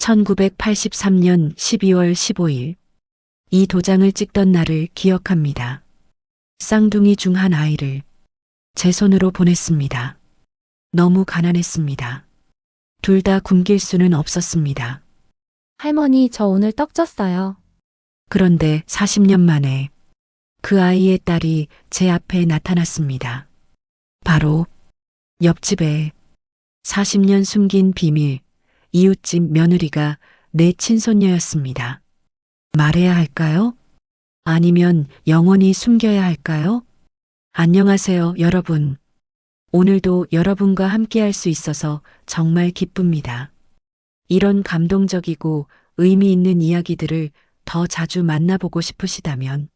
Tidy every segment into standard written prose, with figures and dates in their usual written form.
1983년 12월 15일. 이 도장을 찍던 날을 기억합니다. 쌍둥이 중 한 아이를 제 손으로 보냈습니다. 너무 가난했습니다. 둘 다 굶길 수는 없었습니다. 할머니, 저 오늘 떡 쪘어요. 그런데 40년 만에 그 아이의 딸이 제 앞에 나타났습니다. 바로 옆집에 40년 숨긴 비밀, 이웃집 며느리가 내 친손녀였습니다. 말해야 할까요? 아니면 영원히 숨겨야 할까요? 안녕하세요, 여러분. 오늘도 여러분과 함께할 수 있어서 정말 기쁩니다. 이런 감동적이고 의미 있는 이야기들을 더 자주 만나보고 싶으시다면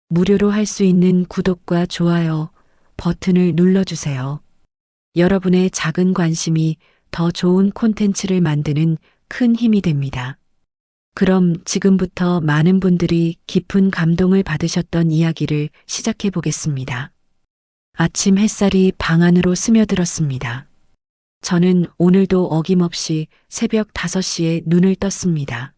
무료로 할 수 있는 구독과 좋아요 버튼을 눌러주세요. 여러분의 작은 관심이 더 좋은 콘텐츠를 만드는 큰 힘이 됩니다. 그럼 지금부터 많은 분들이 깊은 감동을 받으셨던 이야기를 시작해 보겠습니다. 아침 햇살이 방 안으로 스며들었습니다. 저는 오늘도 어김없이 새벽 5시에 눈을 떴습니다.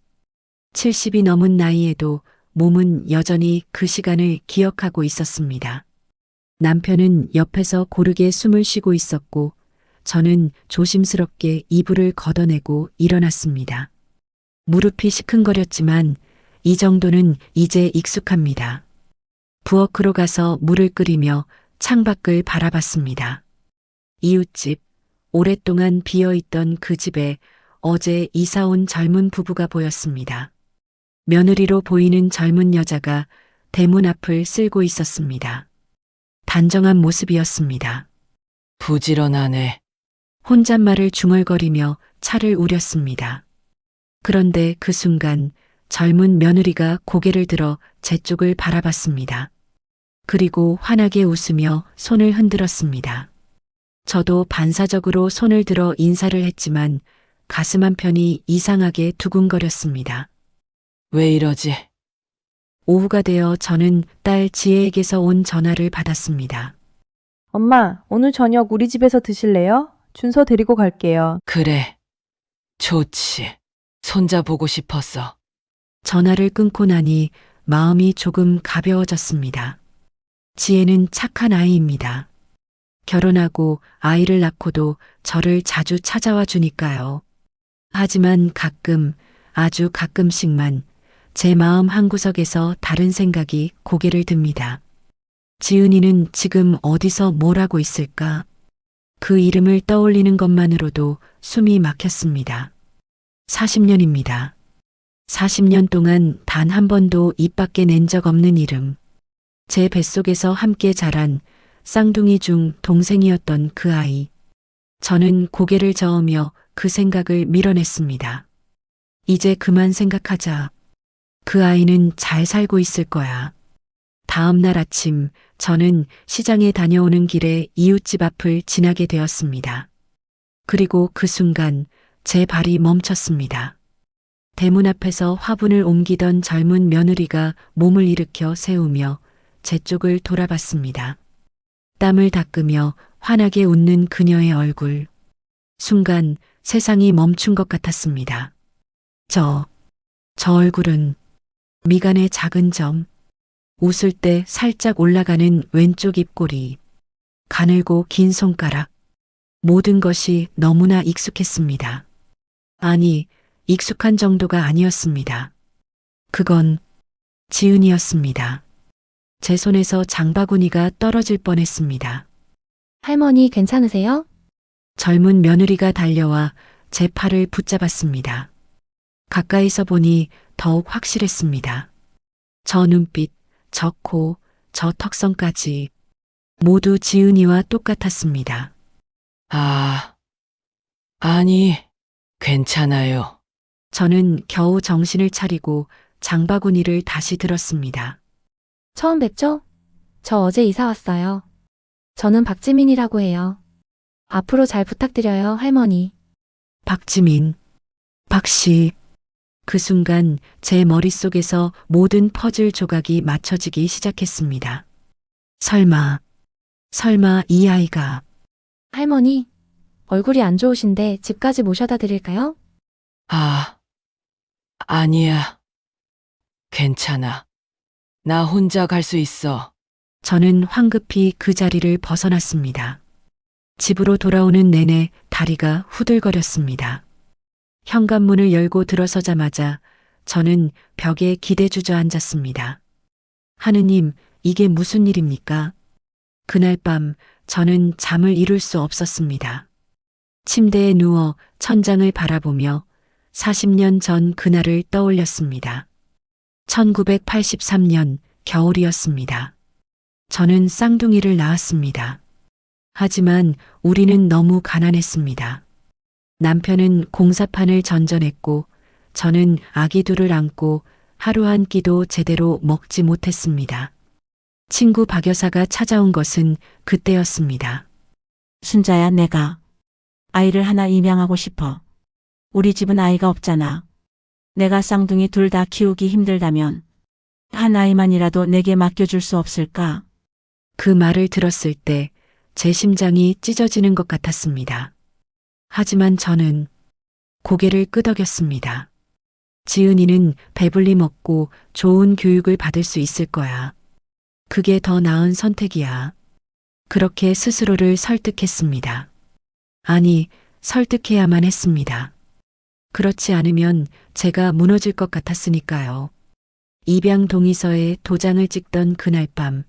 70이 넘은 나이에도 몸은 여전히 그 시간을 기억하고 있었습니다. 남편은 옆에서 고르게 숨을 쉬고 있었고 저는 조심스럽게 이불을 걷어내고 일어났습니다. 무릎이 시큰거렸지만 이 정도는 이제 익숙합니다. 부엌으로 가서 물을 끓이며 창밖을 바라봤습니다. 이웃집, 오랫동안 비어있던 그 집에 어제 이사 온 젊은 부부가 보였습니다. 며느리로 보이는 젊은 여자가 대문 앞을 쓸고 있었습니다. 단정한 모습이었습니다. 부지런하네. 혼잣말을 중얼거리며 차를 우렸습니다. 그런데 그 순간 젊은 며느리가 고개를 들어 제 쪽을 바라봤습니다. 그리고 환하게 웃으며 손을 흔들었습니다. 저도 반사적으로 손을 들어 인사를 했지만 가슴 한편이 이상하게 두근거렸습니다. 왜 이러지? 오후가 되어 저는 딸 지혜에게서 온 전화를 받았습니다. 엄마, 오늘 저녁 우리 집에서 드실래요? 준서 데리고 갈게요. 그래. 좋지. 손자 보고 싶었어. 전화를 끊고 나니 마음이 조금 가벼워졌습니다. 지혜는 착한 아이입니다. 결혼하고 아이를 낳고도 저를 자주 찾아와 주니까요. 하지만 가끔, 아주 가끔씩만 제 마음 한구석에서 다른 생각이 고개를 듭니다. 지은이는 지금 어디서 뭘 하고 있을까? 그 이름을 떠올리는 것만으로도 숨이 막혔습니다. 40년입니다. 40년 동안 단 한 번도 입 밖에 낸 적 없는 이름. 제 뱃속에서 함께 자란 쌍둥이 중 동생이었던 그 아이. 저는 고개를 저으며 그 생각을 밀어냈습니다. 이제 그만 생각하자. 그 아이는 잘 살고 있을 거야. 다음 날 아침 저는 시장에 다녀오는 길에 이웃집 앞을 지나게 되었습니다. 그리고 그 순간 제 발이 멈췄습니다. 대문 앞에서 화분을 옮기던 젊은 며느리가 몸을 일으켜 세우며 제 쪽을 돌아봤습니다. 땀을 닦으며 환하게 웃는 그녀의 얼굴. 순간 세상이 멈춘 것 같았습니다. 저 얼굴은 미간의 작은 점, 웃을 때 살짝 올라가는 왼쪽 입꼬리, 가늘고 긴 손가락, 모든 것이 너무나 익숙했습니다. 아니, 익숙한 정도가 아니었습니다. 그건 지은이었습니다. 제 손에서 장바구니가 떨어질 뻔했습니다. 할머니, 괜찮으세요? 젊은 며느리가 달려와 제 팔을 붙잡았습니다. 가까이서 보니 더욱 확실했습니다. 저 눈빛, 저 코, 저 턱선까지 모두 지은이와 똑같았습니다. 아니, 괜찮아요. 저는 겨우 정신을 차리고 장바구니를 다시 들었습니다. 처음 뵙죠? 저 어제 이사 왔어요. 저는 박지민이라고 해요. 앞으로 잘 부탁드려요, 할머니. 박지민, 박씨. 그 순간 제 머릿속에서 모든 퍼즐 조각이 맞춰지기 시작했습니다. 설마 이 아이가. 할머니, 얼굴이 안 좋으신데 집까지 모셔다 드릴까요? 아니야. 괜찮아. 나 혼자 갈 수 있어. 저는 황급히 그 자리를 벗어났습니다. 집으로 돌아오는 내내 다리가 후들거렸습니다. 현관문을 열고 들어서자마자 저는 벽에 기대 주저앉았습니다. 하느님, 이게 무슨 일입니까? 그날 밤 저는 잠을 이룰 수 없었습니다. 침대에 누워 천장을 바라보며 40년 전 그날을 떠올렸습니다. 1983년 겨울이었습니다. 저는 쌍둥이를 낳았습니다. 하지만 우리는 너무 가난했습니다. 남편은 공사판을 전전했고 저는 아기 둘을 안고 하루 한 끼도 제대로 먹지 못했습니다. 친구 박 여사가 찾아온 것은 그때였습니다. 순자야, 내가 아이를 하나 입양하고 싶어. 우리 집은 아이가 없잖아. 내가 쌍둥이 둘 다 키우기 힘들다면 한 아이만이라도 내게 맡겨줄 수 없을까? 그 말을 들었을 때 제 심장이 찢어지는 것 같았습니다. 하지만 저는 고개를 끄덕였습니다. 지은이는 배불리 먹고 좋은 교육을 받을 수 있을 거야. 그게 더 나은 선택이야. 그렇게 스스로를 설득했습니다. 아니, 설득해야만 했습니다. 그렇지 않으면 제가 무너질 것 같았으니까요. 입양 동의서에 도장을 찍던 그날 밤,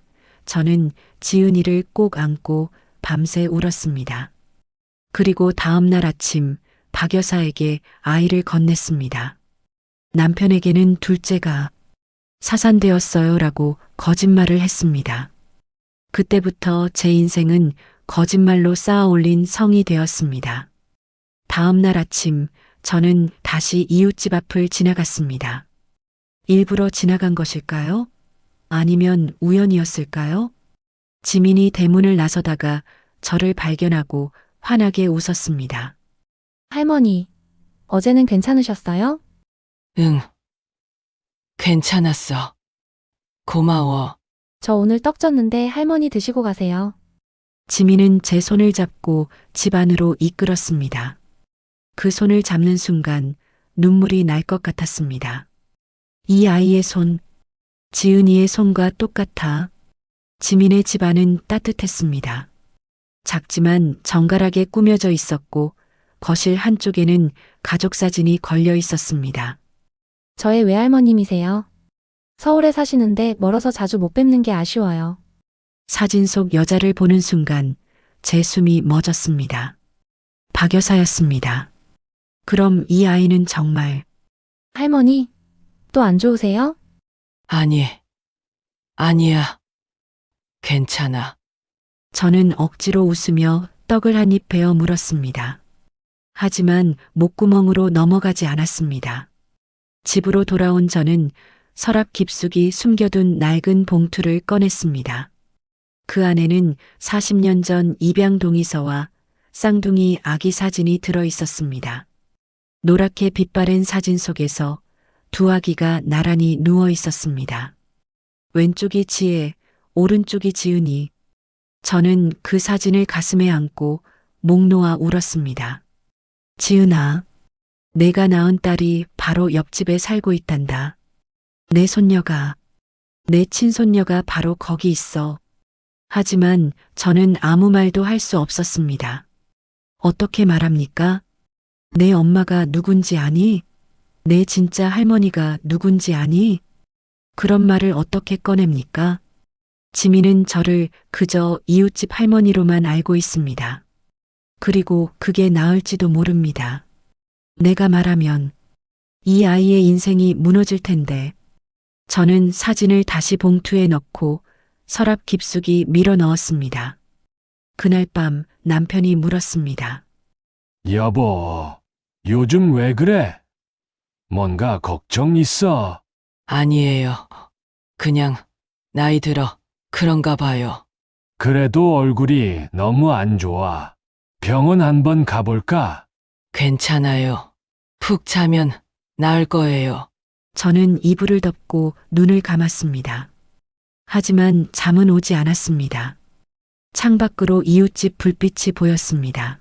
저는 지은이를 꼭 안고 밤새 울었습니다. 그리고 다음 날 아침 박 여사에게 아이를 건넸습니다. 남편에게는 둘째가 사산되었어요라고 거짓말을 했습니다. 그때부터 제 인생은 거짓말로 쌓아 올린 성이 되었습니다. 다음 날 아침 저는 다시 이웃집 앞을 지나갔습니다. 일부러 지나간 것일까요? 아니면 우연이었을까요? 지민이 대문을 나서다가 저를 발견하고 환하게 웃었습니다. 할머니, 어제는 괜찮으셨어요? 응. 괜찮았어. 고마워. 저 오늘 떡 졌는데 할머니 드시고 가세요. 지민은 제 손을 잡고 집 안으로 이끌었습니다. 그 손을 잡는 순간 눈물이 날 것 같았습니다. 이 아이의 손, 지은이의 손과 똑같아 지민의 집안은 따뜻했습니다. 작지만 정갈하게 꾸며져 있었고 거실 한쪽에는 가족 사진이 걸려 있었습니다. 저의 외할머님이세요. 서울에 사시는데 멀어서 자주 못 뵙는 게 아쉬워요. 사진 속 여자를 보는 순간 제 숨이 멎었습니다. 박 여사였습니다. 그럼 이 아이는 정말 할머니, 또 안 좋으세요? 아니. 아니야. 괜찮아. 저는 억지로 웃으며 떡을 한 입 베어 물었습니다. 하지만 목구멍으로 넘어가지 않았습니다. 집으로 돌아온 저는 서랍 깊숙이 숨겨둔 낡은 봉투를 꺼냈습니다. 그 안에는 40년 전 입양 동의서와 쌍둥이 아기 사진이 들어 있었습니다. 노랗게 빛바랜 사진 속에서 두 아기가 나란히 누워 있었습니다. 왼쪽이 지혜, 오른쪽이 지은이. 저는 그 사진을 가슴에 안고 목 놓아 울었습니다. 지은아, 내가 낳은 딸이 바로 옆집에 살고 있단다. 내 손녀가, 내 친손녀가 바로 거기 있어. 하지만 저는 아무 말도 할 수 없었습니다. 어떻게 말합니까? 내 엄마가 누군지 아니? 내 진짜 할머니가 누군지 아니? 그런 말을 어떻게 꺼냅니까? 지민은 저를 그저 이웃집 할머니로만 알고 있습니다. 그리고 그게 나을지도 모릅니다. 내가 말하면 이 아이의 인생이 무너질 텐데. 저는 사진을 다시 봉투에 넣고 서랍 깊숙이 밀어 넣었습니다. 그날 밤 남편이 물었습니다. 여보, 요즘 왜 그래? 뭔가 걱정 있어? 아니에요. 그냥 나이 들어 그런가 봐요. 그래도 얼굴이 너무 안 좋아. 병원 한번 가볼까? 괜찮아요. 푹 자면 나을 거예요. 저는 이불을 덮고 눈을 감았습니다. 하지만 잠은 오지 않았습니다. 창밖으로 이웃집 불빛이 보였습니다.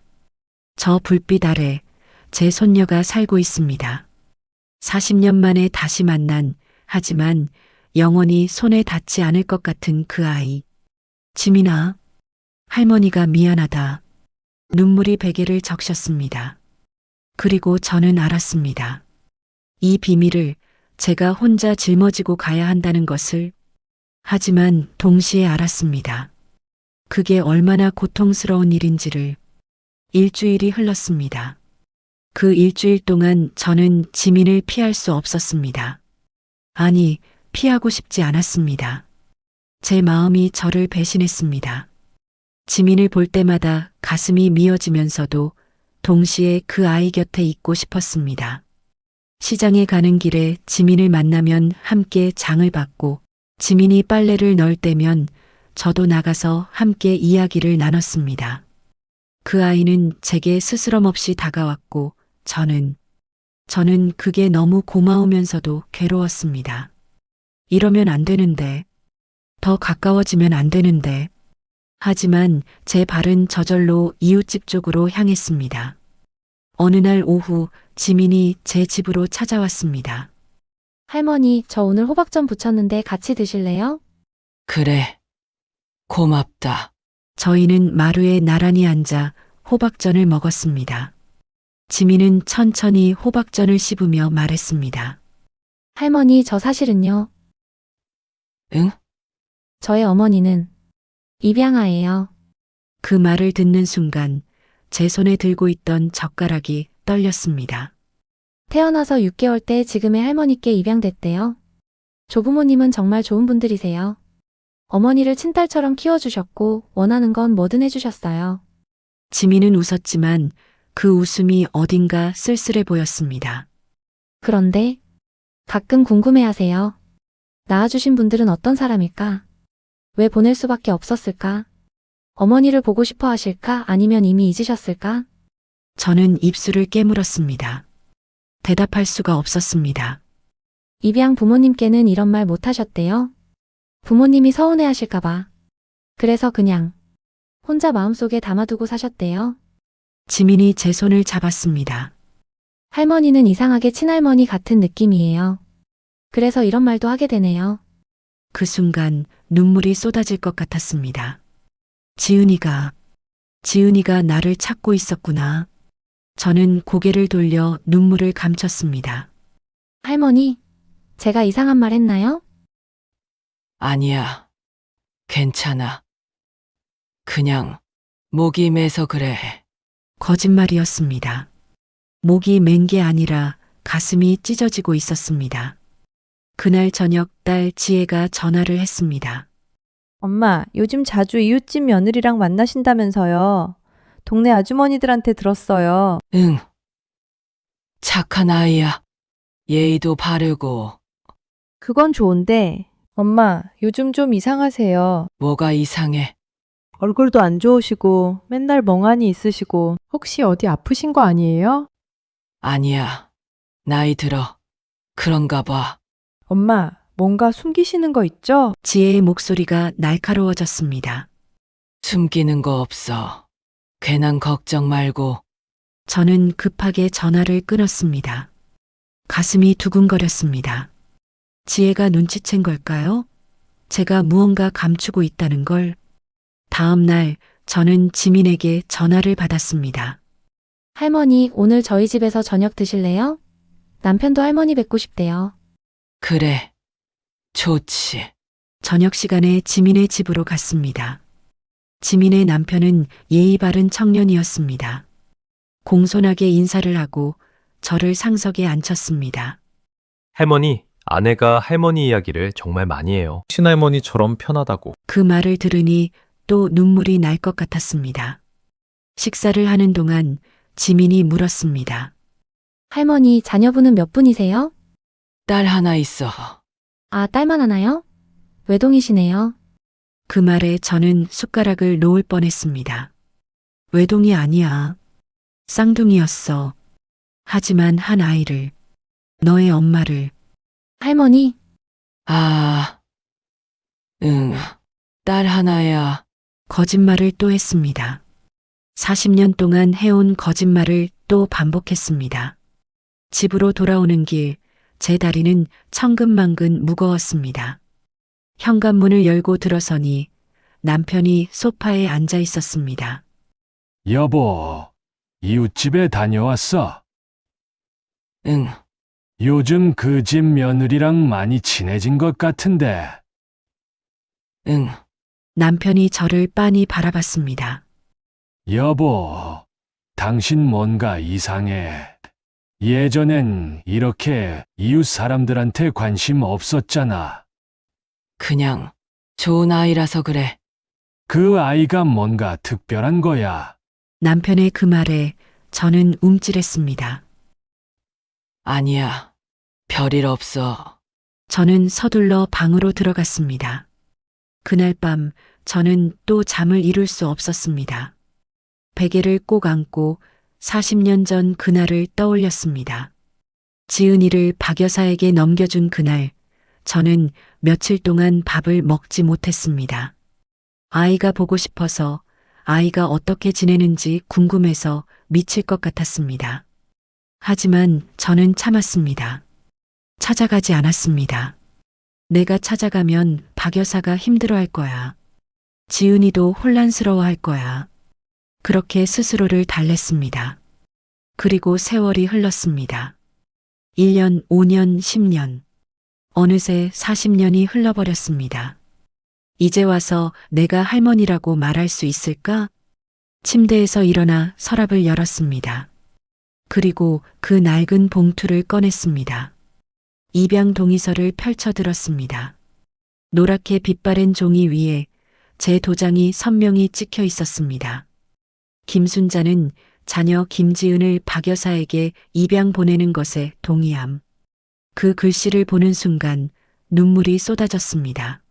저 불빛 아래 제 손녀가 살고 있습니다. 40년 만에 다시 만난, 하지만 영원히 손에 닿지 않을 것 같은 그 아이. 지민아, 할머니가 미안하다. 눈물이 베개를 적셨습니다. 그리고 저는 알았습니다. 이 비밀을 제가 혼자 짊어지고 가야 한다는 것을. 하지만 동시에 알았습니다. 그게 얼마나 고통스러운 일인지를. 일주일이 흘렀습니다. 그 일주일 동안 저는 지민을 피할 수 없었습니다. 아니, 피하고 싶지 않았습니다. 제 마음이 저를 배신했습니다. 지민을 볼 때마다 가슴이 미어지면서도 동시에 그 아이 곁에 있고 싶었습니다. 시장에 가는 길에 지민을 만나면 함께 장을 받고, 지민이 빨래를 넣을 때면 저도 나가서 함께 이야기를 나눴습니다. 그 아이는 제게 스스럼 없이 다가왔고, 저는 그게 너무 고마우면서도 괴로웠습니다. 이러면 안 되는데, 더 가까워지면 안 되는데. 하지만 제 발은 저절로 이웃집 쪽으로 향했습니다. 어느 날 오후 지민이 제 집으로 찾아왔습니다. 할머니, 저 오늘 호박전 부쳤는데 같이 드실래요? 그래. 고맙다. 저희는 마루에 나란히 앉아 호박전을 먹었습니다. 지민은 천천히 호박전을 씹으며 말했습니다. 할머니, 저 사실은요. 응? 저의 어머니는 입양아예요. 그 말을 듣는 순간 제 손에 들고 있던 젓가락이 떨렸습니다. 태어나서 6개월 때 지금의 할머니께 입양됐대요. 조부모님은 정말 좋은 분들이세요. 어머니를 친딸처럼 키워주셨고 원하는 건 뭐든 해주셨어요. 지민은 웃었지만 그 웃음이 어딘가 쓸쓸해 보였습니다. 그런데 가끔 궁금해하세요. 낳아주신 분들은 어떤 사람일까? 왜 보낼 수밖에 없었을까? 어머니를 보고 싶어 하실까? 아니면 이미 잊으셨을까? 저는 입술을 깨물었습니다. 대답할 수가 없었습니다. 입양 부모님께는 이런 말 못하셨대요. 부모님이 서운해 하실까봐. 그래서 그냥 혼자 마음속에 담아두고 사셨대요. 지민이 제 손을 잡았습니다. 할머니는 이상하게 친할머니 같은 느낌이에요. 그래서 이런 말도 하게 되네요. 그 순간 눈물이 쏟아질 것 같았습니다. 지은이가 나를 찾고 있었구나. 저는 고개를 돌려 눈물을 감췄습니다. 할머니, 제가 이상한 말 했나요? 아니야. 괜찮아. 그냥 목이 매서 그래. 거짓말이었습니다. 목이 맨 게 아니라 가슴이 찢어지고 있었습니다. 그날 저녁 딸 지혜가 전화를 했습니다. 엄마, 요즘 자주 이웃집 며느리랑 만나신다면서요. 동네 아주머니들한테 들었어요. 응. 착한 아이야. 예의도 바르고. 그건 좋은데, 엄마, 요즘 좀 이상하세요. 뭐가 이상해. 얼굴도 안 좋으시고, 맨날 멍하니 있으시고, 혹시 어디 아프신 거 아니에요? 아니야. 나이 들어. 그런가 봐. 엄마, 뭔가 숨기시는 거 있죠? 지혜의 목소리가 날카로워졌습니다. 숨기는 거 없어. 괜한 걱정 말고. 저는 급하게 전화를 끊었습니다. 가슴이 두근거렸습니다. 지혜가 눈치챈 걸까요? 제가 무언가 감추고 있다는 걸. 다음 날 저는 지민에게 전화를 받았습니다. 할머니, 오늘 저희 집에서 저녁 드실래요? 남편도 할머니 뵙고 싶대요. 그래. 좋지. 저녁 시간에 지민의 집으로 갔습니다. 지민의 남편은 예의 바른 청년이었습니다. 공손하게 인사를 하고 저를 상석에 앉혔습니다. 할머니, 아내가 할머니 이야기를 정말 많이 해요. 친할머니처럼 편하다고. 그 말을 들으니 또 눈물이 날 것 같았습니다. 식사를 하는 동안 지민이 물었습니다. 할머니, 자녀분은 몇 분이세요? 딸 하나 있어. 아, 딸만 하나요? 외동이시네요. 그 말에 저는 숟가락을 놓을 뻔했습니다. 외동이 아니야. 쌍둥이였어. 하지만 한 아이를, 너의 엄마를. 할머니, 아. 응. 딸 하나야. 거짓말을 또 했습니다. 40년 동안 해온 거짓말을 또 반복했습니다. 집으로 돌아오는 길, 제 다리는 천근만근 무거웠습니다. 현관문을 열고 들어서니 남편이 소파에 앉아 있었습니다. 여보, 이웃집에 다녀왔어. 응, 요즘 그 집 며느리랑 많이 친해진 것 같은데. 응, 남편이 저를 빤히 바라봤습니다. 여보, 당신 뭔가 이상해. 예전엔 이렇게 이웃 사람들한테 관심 없었잖아. 그냥 좋은 아이라서 그래. 그 아이가 뭔가 특별한 거야. 남편의 그 말에 저는 움찔했습니다. 아니야, 별일 없어. 저는 서둘러 방으로 들어갔습니다. 그날 밤 저는 또 잠을 이룰 수 없었습니다. 베개를 꼭 안고 40년 전 그날을 떠올렸습니다. 지은이를 박 여사에게 넘겨준 그날, 저는 며칠 동안 밥을 먹지 못했습니다. 아이가 보고 싶어서, 아이가 어떻게 지내는지 궁금해서 미칠 것 같았습니다. 하지만 저는 참았습니다. 찾아가지 않았습니다. 내가 찾아가면 박 여사가 힘들어할 거야. 지은이도 혼란스러워 할 거야. 그렇게 스스로를 달랬습니다. 그리고 세월이 흘렀습니다. 1년, 5년, 10년. 어느새 40년이 흘러버렸습니다. 이제 와서 내가 할머니라고 말할 수 있을까? 침대에서 일어나 서랍을 열었습니다. 그리고 그 낡은 봉투를 꺼냈습니다. 입양 동의서를 펼쳐들었습니다. 노랗게 빛바랜 종이 위에 제 도장이 선명히 찍혀 있었습니다. 김순자는 자녀 김지은을 박 여사에게 입양 보내는 것에 동의함. 그 글씨를 보는 순간 눈물이 쏟아졌습니다.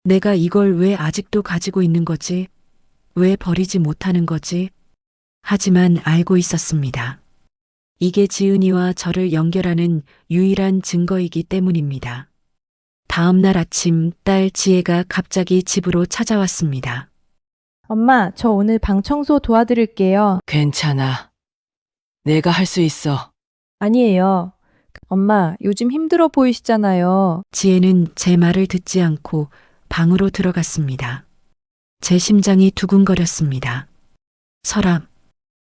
내가 이걸 왜 아직도 가지고 있는 거지? 왜 버리지 못하는 거지? 하지만 알고 있었습니다. 이게 지은이와 저를 연결하는 유일한 증거이기 때문입니다. 다음 날 아침 딸 지혜가 갑자기 집으로 찾아왔습니다. 엄마, 저 오늘 방 청소 도와드릴게요. 괜찮아. 내가 할 수 있어. 아니에요. 엄마, 요즘 힘들어 보이시잖아요. 지혜는 제 말을 듣지 않고 방으로 들어갔습니다. 제 심장이 두근거렸습니다.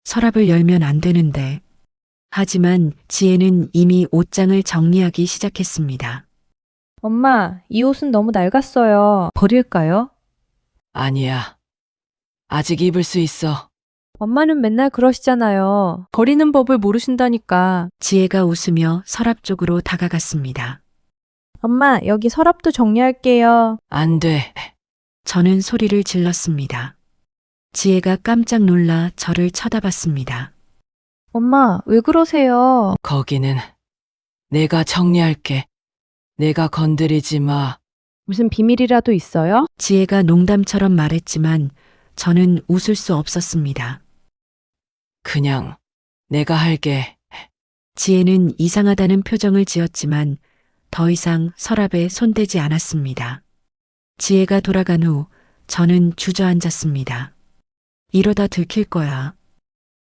서랍을 열면 안 되는데. 하지만 지혜는 이미 옷장을 정리하기 시작했습니다. 엄마, 이 옷은 너무 낡았어요. 버릴까요? 아니야. 아직 입을 수 있어. 엄마는 맨날 그러시잖아요. 버리는 법을 모르신다니까. 지혜가 웃으며 서랍 쪽으로 다가갔습니다. 엄마, 여기 서랍도 정리할게요. 안 돼. 저는 소리를 질렀습니다. 지혜가 깜짝 놀라 저를 쳐다봤습니다. 엄마, 왜 그러세요? 거기는 내가 정리할게. 내가 건드리지 마. 무슨 비밀이라도 있어요? 지혜가 농담처럼 말했지만 저는 웃을 수 없었습니다. 그냥 내가 할게. 지혜는 이상하다는 표정을 지었지만 더 이상 서랍에 손대지 않았습니다. 지혜가 돌아간 후 저는 주저앉았습니다. 이러다 들킬 거야.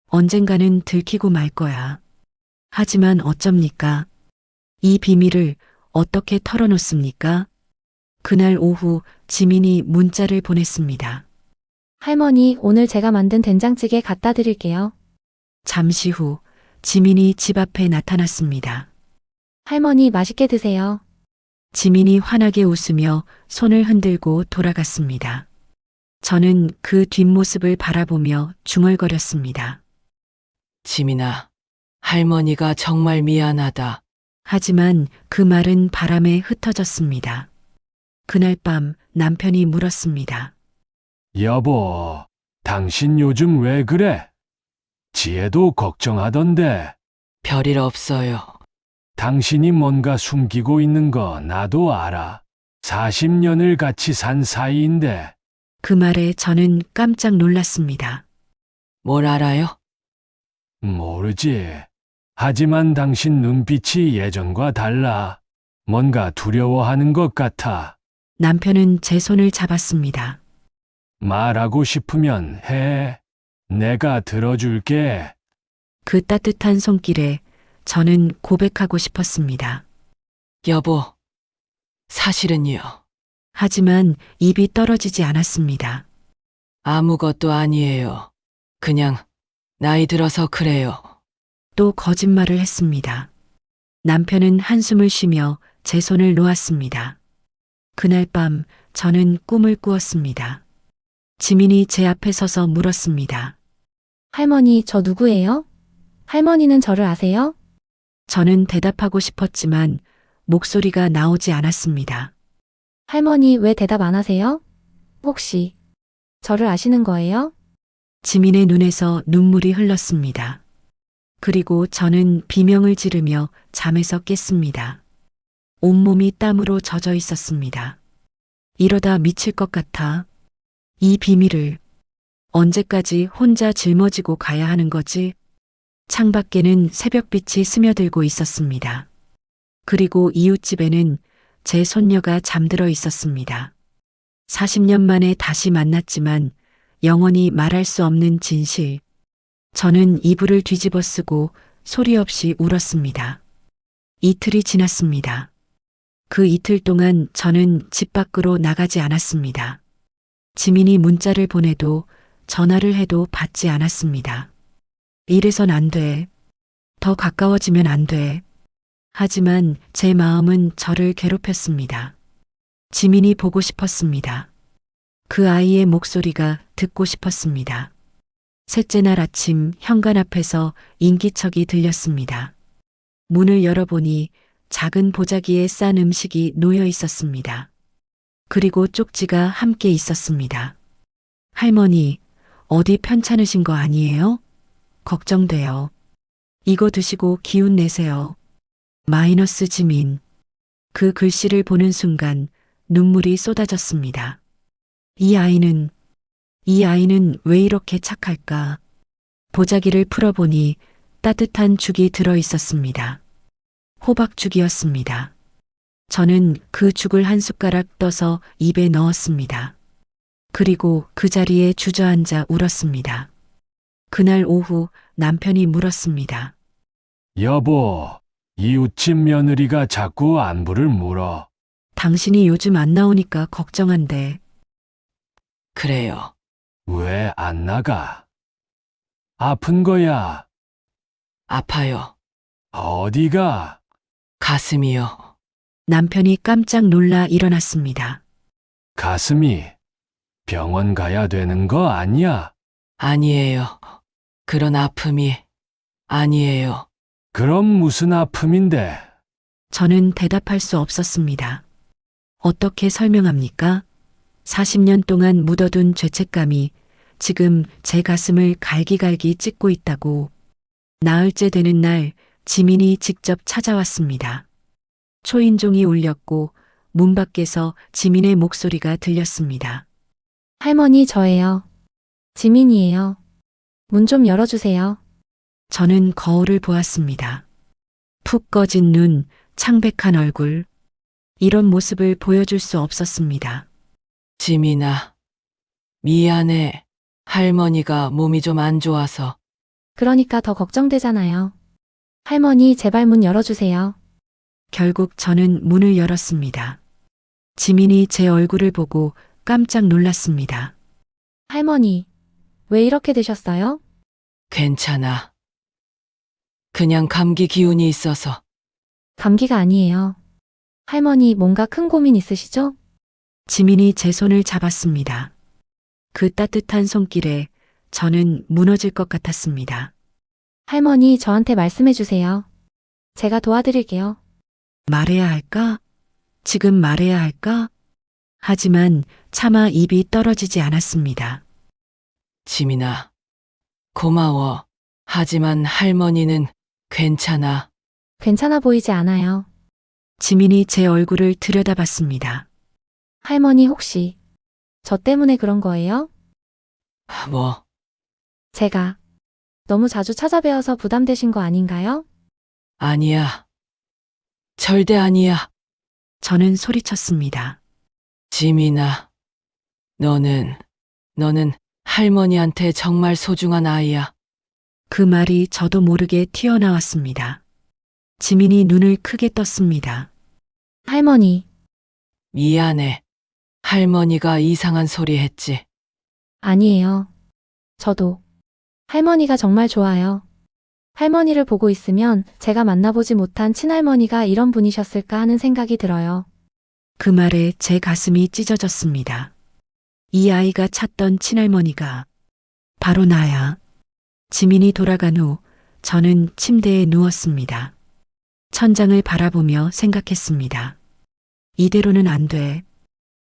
언젠가는 들키고 말 거야. 하지만 어쩝니까? 이 비밀을 어떻게 털어놓습니까? 그날 오후 지민이 문자를 보냈습니다. 할머니, 오늘 제가 만든 된장찌개 갖다 드릴게요. 잠시 후 지민이 집 앞에 나타났습니다. 할머니, 맛있게 드세요. 지민이 환하게 웃으며 손을 흔들고 돌아갔습니다. 저는 그 뒷모습을 바라보며 중얼거렸습니다. 지민아, 할머니가 정말 미안하다. 하지만 그 말은 바람에 흩어졌습니다. 그날 밤 남편이 물었습니다. 여보, 당신 요즘 왜 그래? 지혜도 걱정하던데. 별일 없어요. 당신이 뭔가 숨기고 있는 거 나도 알아. 40년을 같이 산 사이인데. 그 말에 저는 깜짝 놀랐습니다. 뭘 알아요? 모르지. 하지만 당신 눈빛이 예전과 달라. 뭔가 두려워하는 것 같아. 남편은 제 손을 잡았습니다. 말하고 싶으면 해. 내가 들어줄게. 그 따뜻한 손길에 저는 고백하고 싶었습니다. 여보, 사실은요. 하지만 입이 떨어지지 않았습니다. 아무것도 아니에요. 그냥 나이 들어서 그래요. 또 거짓말을 했습니다. 남편은 한숨을 쉬며 제 손을 놓았습니다. 그날 밤 저는 꿈을 꾸었습니다. 지민이 제 앞에 서서 물었습니다. 할머니, 저 누구예요? 할머니는 저를 아세요? 저는 대답하고 싶었지만 목소리가 나오지 않았습니다. 할머니, 왜 대답 안 하세요? 혹시 저를 아시는 거예요? 지민의 눈에서 눈물이 흘렀습니다. 그리고 저는 비명을 지르며 잠에서 깼습니다. 온몸이 땀으로 젖어 있었습니다. 이러다 미칠 것 같아. 이 비밀을 언제까지 혼자 짊어지고 가야 하는 거지? 창밖에는 새벽빛이 스며들고 있었습니다. 그리고 이웃집에는 제 손녀가 잠들어 있었습니다. 40년 만에 다시 만났지만 영원히 말할 수 없는 진실. 저는 이불을 뒤집어 쓰고 소리 없이 울었습니다. 이틀이 지났습니다. 그 이틀 동안 저는 집 밖으로 나가지 않았습니다. 지민이 문자를 보내도 전화를 해도 받지 않았습니다. 이래선 안 돼. 더 가까워지면 안 돼. 하지만 제 마음은 저를 괴롭혔습니다. 지민이 보고 싶었습니다. 그 아이의 목소리가 듣고 싶었습니다. 셋째 날 아침 현관 앞에서 인기척이 들렸습니다. 문을 열어보니 작은 보자기에 싼 음식이 놓여 있었습니다. 그리고 쪽지가 함께 있었습니다. 할머니, 어디 편찮으신 거 아니에요? 걱정돼요. 이거 드시고 기운 내세요. 마이너스 지민. 그 글씨를 보는 순간 눈물이 쏟아졌습니다. 이 아이는 왜 이렇게 착할까? 보자기를 풀어보니 따뜻한 죽이 들어 있었습니다. 호박죽이었습니다. 저는 그 죽을 한 숟가락 떠서 입에 넣었습니다. 그리고 그 자리에 주저앉아 울었습니다. 그날 오후 남편이 물었습니다. 여보, 이웃집 며느리가 자꾸 안부를 물어. 당신이 요즘 안 나오니까 걱정한대. 그래요. 왜 안 나가? 아픈 거야? 아파요. 어디가? 가슴이요. 남편이 깜짝 놀라 일어났습니다. 가슴이 병원 가야 되는 거 아니야? 아니에요. 그런 아픔이 아니에요. 그럼 무슨 아픔인데? 저는 대답할 수 없었습니다. 어떻게 설명합니까? 40년 동안 묻어둔 죄책감이 지금 제 가슴을 갈기갈기 찢고 있다고. 나흘째 되는 날 지민이 직접 찾아왔습니다. 초인종이 울렸고 문 밖에서 지민의 목소리가 들렸습니다. 할머니, 저예요. 지민이에요. 문 좀 열어주세요. 저는 거울을 보았습니다. 푹 꺼진 눈, 창백한 얼굴. 이런 모습을 보여줄 수 없었습니다. 지민아, 미안해. 할머니가 몸이 좀 안 좋아서. 그러니까 더 걱정되잖아요. 할머니, 제발 문 열어주세요. 결국 저는 문을 열었습니다. 지민이 제 얼굴을 보고 깜짝 놀랐습니다. 할머니, 왜 이렇게 되셨어요? 괜찮아. 그냥 감기 기운이 있어서. 감기가 아니에요. 할머니, 뭔가 큰 고민 있으시죠? 지민이 제 손을 잡았습니다. 그 따뜻한 손길에 저는 무너질 것 같았습니다. 할머니, 저한테 말씀해 주세요. 제가 도와드릴게요. 말해야 할까? 지금 말해야 할까? 하지만 차마 입이 떨어지지 않았습니다. 지민아, 고마워. 하지만 할머니는 괜찮아. 괜찮아 보이지 않아요. 지민이 제 얼굴을 들여다봤습니다. 할머니, 혹시 저 때문에 그런 거예요? 뭐, 제가 너무 자주 찾아뵈어서 부담되신 거 아닌가요? 아니야. 절대 아니야. 저는 소리쳤습니다. 지민아, 너는 할머니한테 정말 소중한 아이야. 그 말이 저도 모르게 튀어나왔습니다. 지민이 눈을 크게 떴습니다. 할머니, 미안해. 할머니가 이상한 소리 했지. 아니에요. 저도 할머니가 정말 좋아요. 할머니를 보고 있으면 제가 만나보지 못한 친할머니가 이런 분이셨을까 하는 생각이 들어요. 그 말에 제 가슴이 찢어졌습니다. 이 아이가 찾던 친할머니가 바로 나야. 지민이 돌아간 후 저는 침대에 누웠습니다. 천장을 바라보며 생각했습니다. 이대로는 안 돼.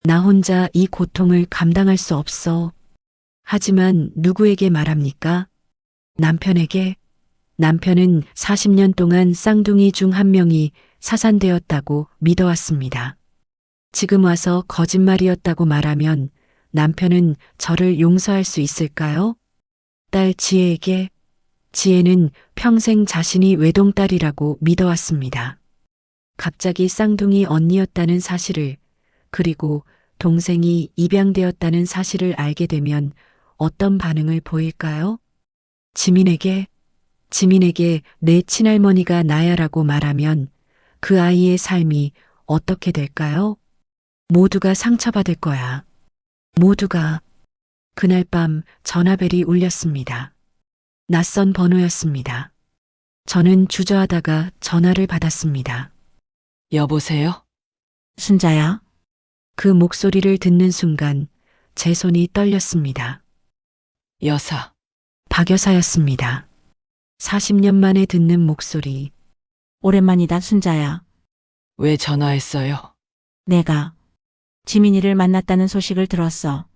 나 혼자 이 고통을 감당할 수 없어. 하지만 누구에게 말합니까? 남편에게? 남편은 40년 동안 쌍둥이 중 한 명이 사산되었다고 믿어왔습니다. 지금 와서 거짓말이었다고 말하면 남편은 저를 용서할 수 있을까요? 딸 지혜에게? 지혜는 평생 자신이 외동딸이라고 믿어왔습니다. 갑자기 쌍둥이 언니였다는 사실을, 그리고 동생이 입양되었다는 사실을 알게 되면 어떤 반응을 보일까요? 지민에게 내 친할머니가 나야라고 말하면 그 아이의 삶이 어떻게 될까요? 모두가 상처받을 거야. 모두가. 그날 밤 전화벨이 울렸습니다. 낯선 번호였습니다. 저는 주저하다가 전화를 받았습니다. 여보세요? 순자야, 그 목소리를 듣는 순간 제 손이 떨렸습니다. 여사. 박 여사였습니다. 40년 만에 듣는 목소리. 오랜만이다, 순자야. 왜 전화했어요? 내가 지민이를 만났다는 소식을 들었어.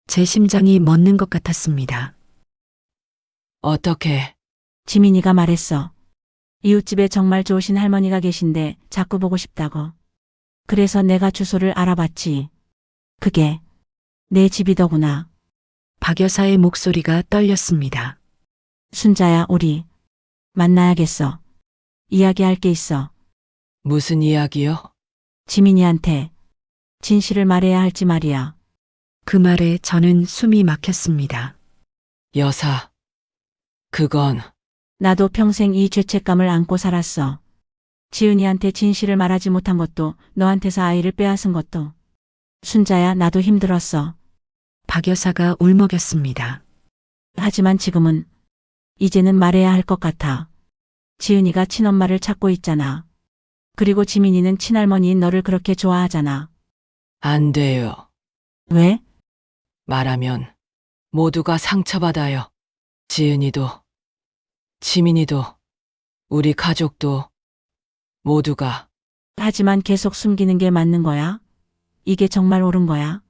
제 심장이 멎는 것 같았습니다. 어떻게? 지민이가 말했어. 이웃집에 정말 좋으신 할머니가 계신데 자꾸 보고 싶다고. 그래서 내가 주소를 알아봤지. 그게 내 집이더구나. 박 여사의 목소리가 떨렸습니다. 순자야, 우리 만나야겠어. 이야기할 게 있어. 무슨 이야기요? 지민이한테 진실을 말해야 할지 말이야. 그 말에 저는 숨이 막혔습니다. 여사. 그건 나도 평생 이 죄책감을 안고 살았어. 지은이한테 진실을 말하지 못한 것도, 너한테서 아이를 빼앗은 것도. 순자야, 나도 힘들었어. 박 여사가 울먹였습니다. 하지만 지금은, 이제는 말해야 할 것 같아. 지은이가 친엄마를 찾고 있잖아. 그리고 지민이는 친할머니인 너를 그렇게 좋아하잖아. 안 돼요. 왜? 말하면 모두가 상처받아요. 지은이도, 지민이도, 우리 가족도, 모두가. 하지만 계속 숨기는 게 맞는 거야? 이게 정말 옳은 거야?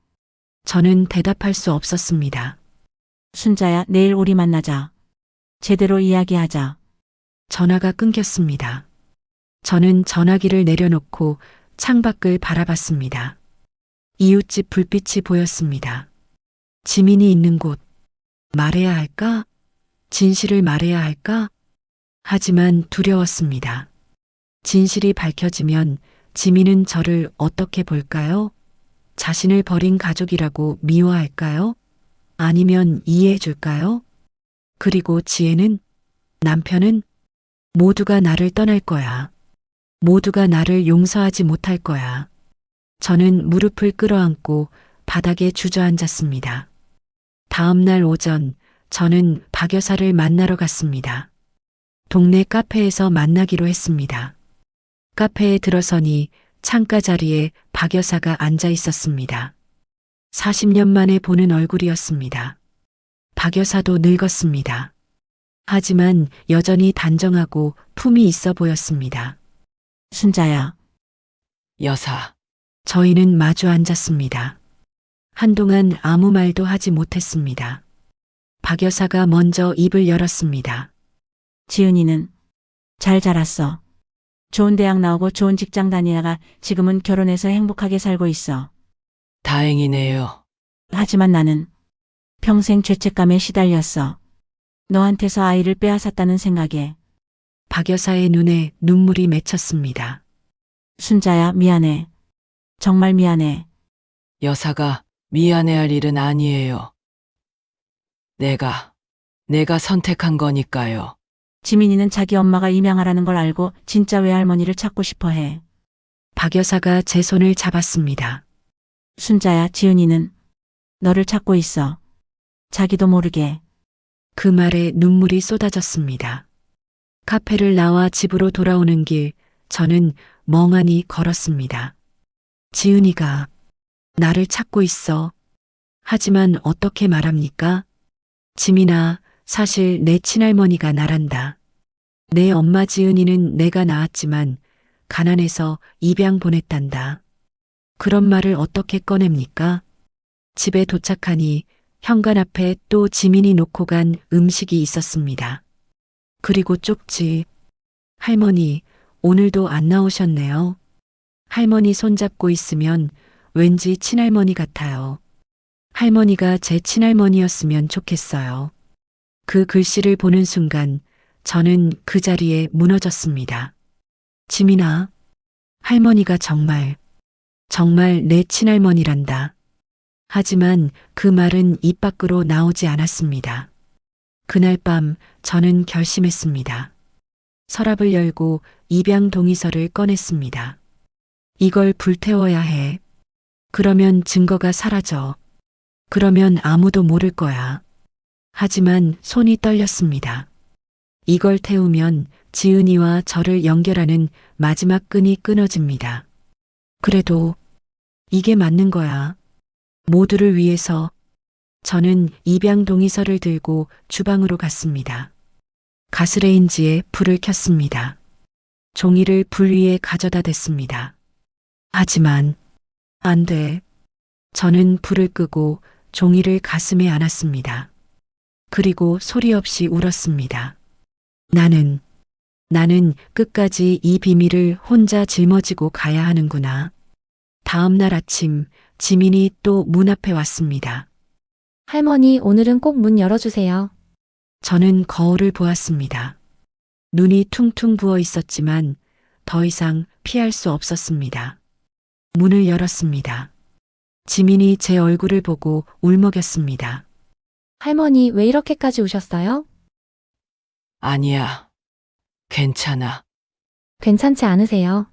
저는 대답할 수 없었습니다. 순자야, 내일 우리 만나자. 제대로 이야기하자. 전화가 끊겼습니다. 저는 전화기를 내려놓고 창밖을 바라봤습니다. 이웃집 불빛이 보였습니다. 지민이 있는 곳. 말해야 할까? 진실을 말해야 할까? 하지만 두려웠습니다. 진실이 밝혀지면 지민은 저를 어떻게 볼까요? 자신을 버린 가족이라고 미워할까요? 아니면 이해해 줄까요? 그리고 지혜는, 남편은 모두가 나를 떠날 거야. 모두가 나를 용서하지 못할 거야. 저는 무릎을 끌어안고 바닥에 주저앉았습니다. 다음 날 오전 저는 박 여사를 만나러 갔습니다. 동네 카페에서 만나기로 했습니다. 카페에 들어서니 창가 자리에 박 여사가 앉아 있었습니다. 40년 만에 보는 얼굴이었습니다. 박 여사도 늙었습니다. 하지만 여전히 단정하고 품이 있어 보였습니다. 순자야, 여사. 저희는 마주 앉았습니다. 한동안 아무 말도 하지 못했습니다. 박 여사가 먼저 입을 열었습니다. 지은이는 잘 자랐어. 좋은 대학 나오고 좋은 직장 다니다가 지금은 결혼해서 행복하게 살고 있어. 다행이네요. 하지만 나는 평생 죄책감에 시달렸어. 너한테서 아이를 빼앗았다는 생각에. 박 여사의 눈에 눈물이 맺혔습니다. 순자야, 미안해. 정말 미안해. 여사가 미안해할 일은 아니에요. 내가 선택한 거니까요. 지민이는 자기 엄마가 입양하라는 걸 알고 진짜 외할머니를 찾고 싶어 해. 박 여사가 제 손을 잡았습니다. 순자야, 지은이는 너를 찾고 있어. 자기도 모르게. 그 말에 눈물이 쏟아졌습니다. 카페를 나와 집으로 돌아오는 길, 저는 멍하니 걸었습니다. 지은이가 나를 찾고 있어. 하지만 어떻게 말합니까? 지민아, 사실 내 친할머니가 나란다. 내 엄마 지은이는 내가 낳았지만 가난해서 입양 보냈단다. 그런 말을 어떻게 꺼냅니까? 집에 도착하니 현관 앞에 또 지민이 놓고 간 음식이 있었습니다. 그리고 쪽지. 할머니, 오늘도 안 나오셨네요. 할머니 손잡고 있으면 왠지 친할머니 같아요. 할머니가 제 친할머니였으면 좋겠어요. 그 글씨를 보는 순간 저는 그 자리에 무너졌습니다. 지민아, 할머니가 정말 내 친할머니란다. 하지만 그 말은 입 밖으로 나오지 않았습니다. 그날 밤 저는 결심했습니다. 서랍을 열고 입양 동의서를 꺼냈습니다. 이걸 불태워야 해. 그러면 증거가 사라져. 그러면 아무도 모를 거야. 하지만 손이 떨렸습니다. 이걸 태우면 지은이와 저를 연결하는 마지막 끈이 끊어집니다. 그래도 이게 맞는 거야. 모두를 위해서. 저는 입양 동의서를 들고 주방으로 갔습니다. 가스레인지에 불을 켰습니다. 종이를 불 위에 가져다 댔습니다. 하지만 안 돼. 저는 불을 끄고 종이를 가슴에 안았습니다. 그리고 소리 없이 울었습니다. 나는 끝까지 이 비밀을 혼자 짊어지고 가야 하는구나. 다음 날 아침 지민이 또 문 앞에 왔습니다. 할머니, 오늘은 꼭 문 열어주세요. 저는 거울을 보았습니다. 눈이 퉁퉁 부어 있었지만 더 이상 피할 수 없었습니다. 문을 열었습니다. 지민이 제 얼굴을 보고 울먹였습니다. 할머니, 왜 이렇게까지 우셨어요? 아니야. 괜찮아. 괜찮지 않으세요?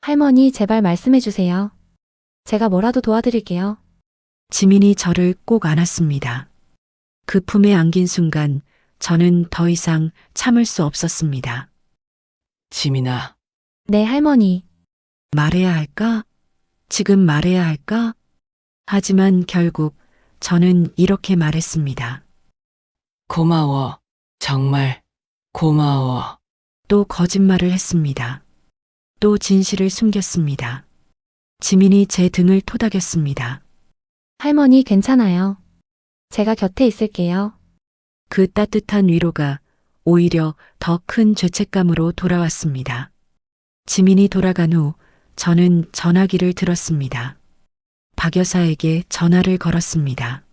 할머니, 제발 말씀해 주세요. 제가 뭐라도 도와드릴게요. 지민이 저를 꼭 안았습니다. 그 품에 안긴 순간 저는 더 이상 참을 수 없었습니다. 지민아, 네, 할머니. 말해야 할까? 지금 말해야 할까? 하지만 결국 저는 이렇게 말했습니다. 고마워. 정말 고마워. 또 거짓말을 했습니다. 또 진실을 숨겼습니다. 지민이 제 등을 토닥였습니다. 할머니, 괜찮아요. 제가 곁에 있을게요. 그 따뜻한 위로가 오히려 더 큰 죄책감으로 돌아왔습니다. 지민이 돌아간 후 저는 전화기를 들었습니다. 박 여사에게 전화를 걸었습니다.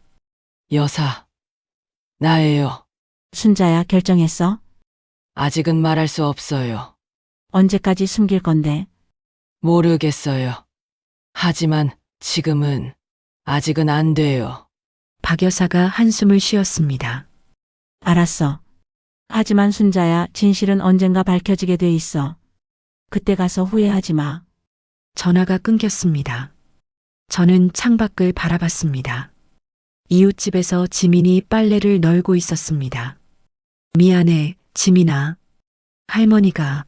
여사, 나예요. 순자야, 결정했어? 아직은 말할 수 없어요. 언제까지 숨길 건데? 모르겠어요. 하지만 지금은 아직은 안 돼요. 박 여사가 한숨을 쉬었습니다. 알았어. 하지만 순자야, 진실은 언젠가 밝혀지게 돼 있어. 그때 가서 후회하지 마. 전화가 끊겼습니다. 저는 창밖을 바라봤습니다. 이웃집에서 지민이 빨래를 널고 있었습니다. 미안해, 지민아. 할머니가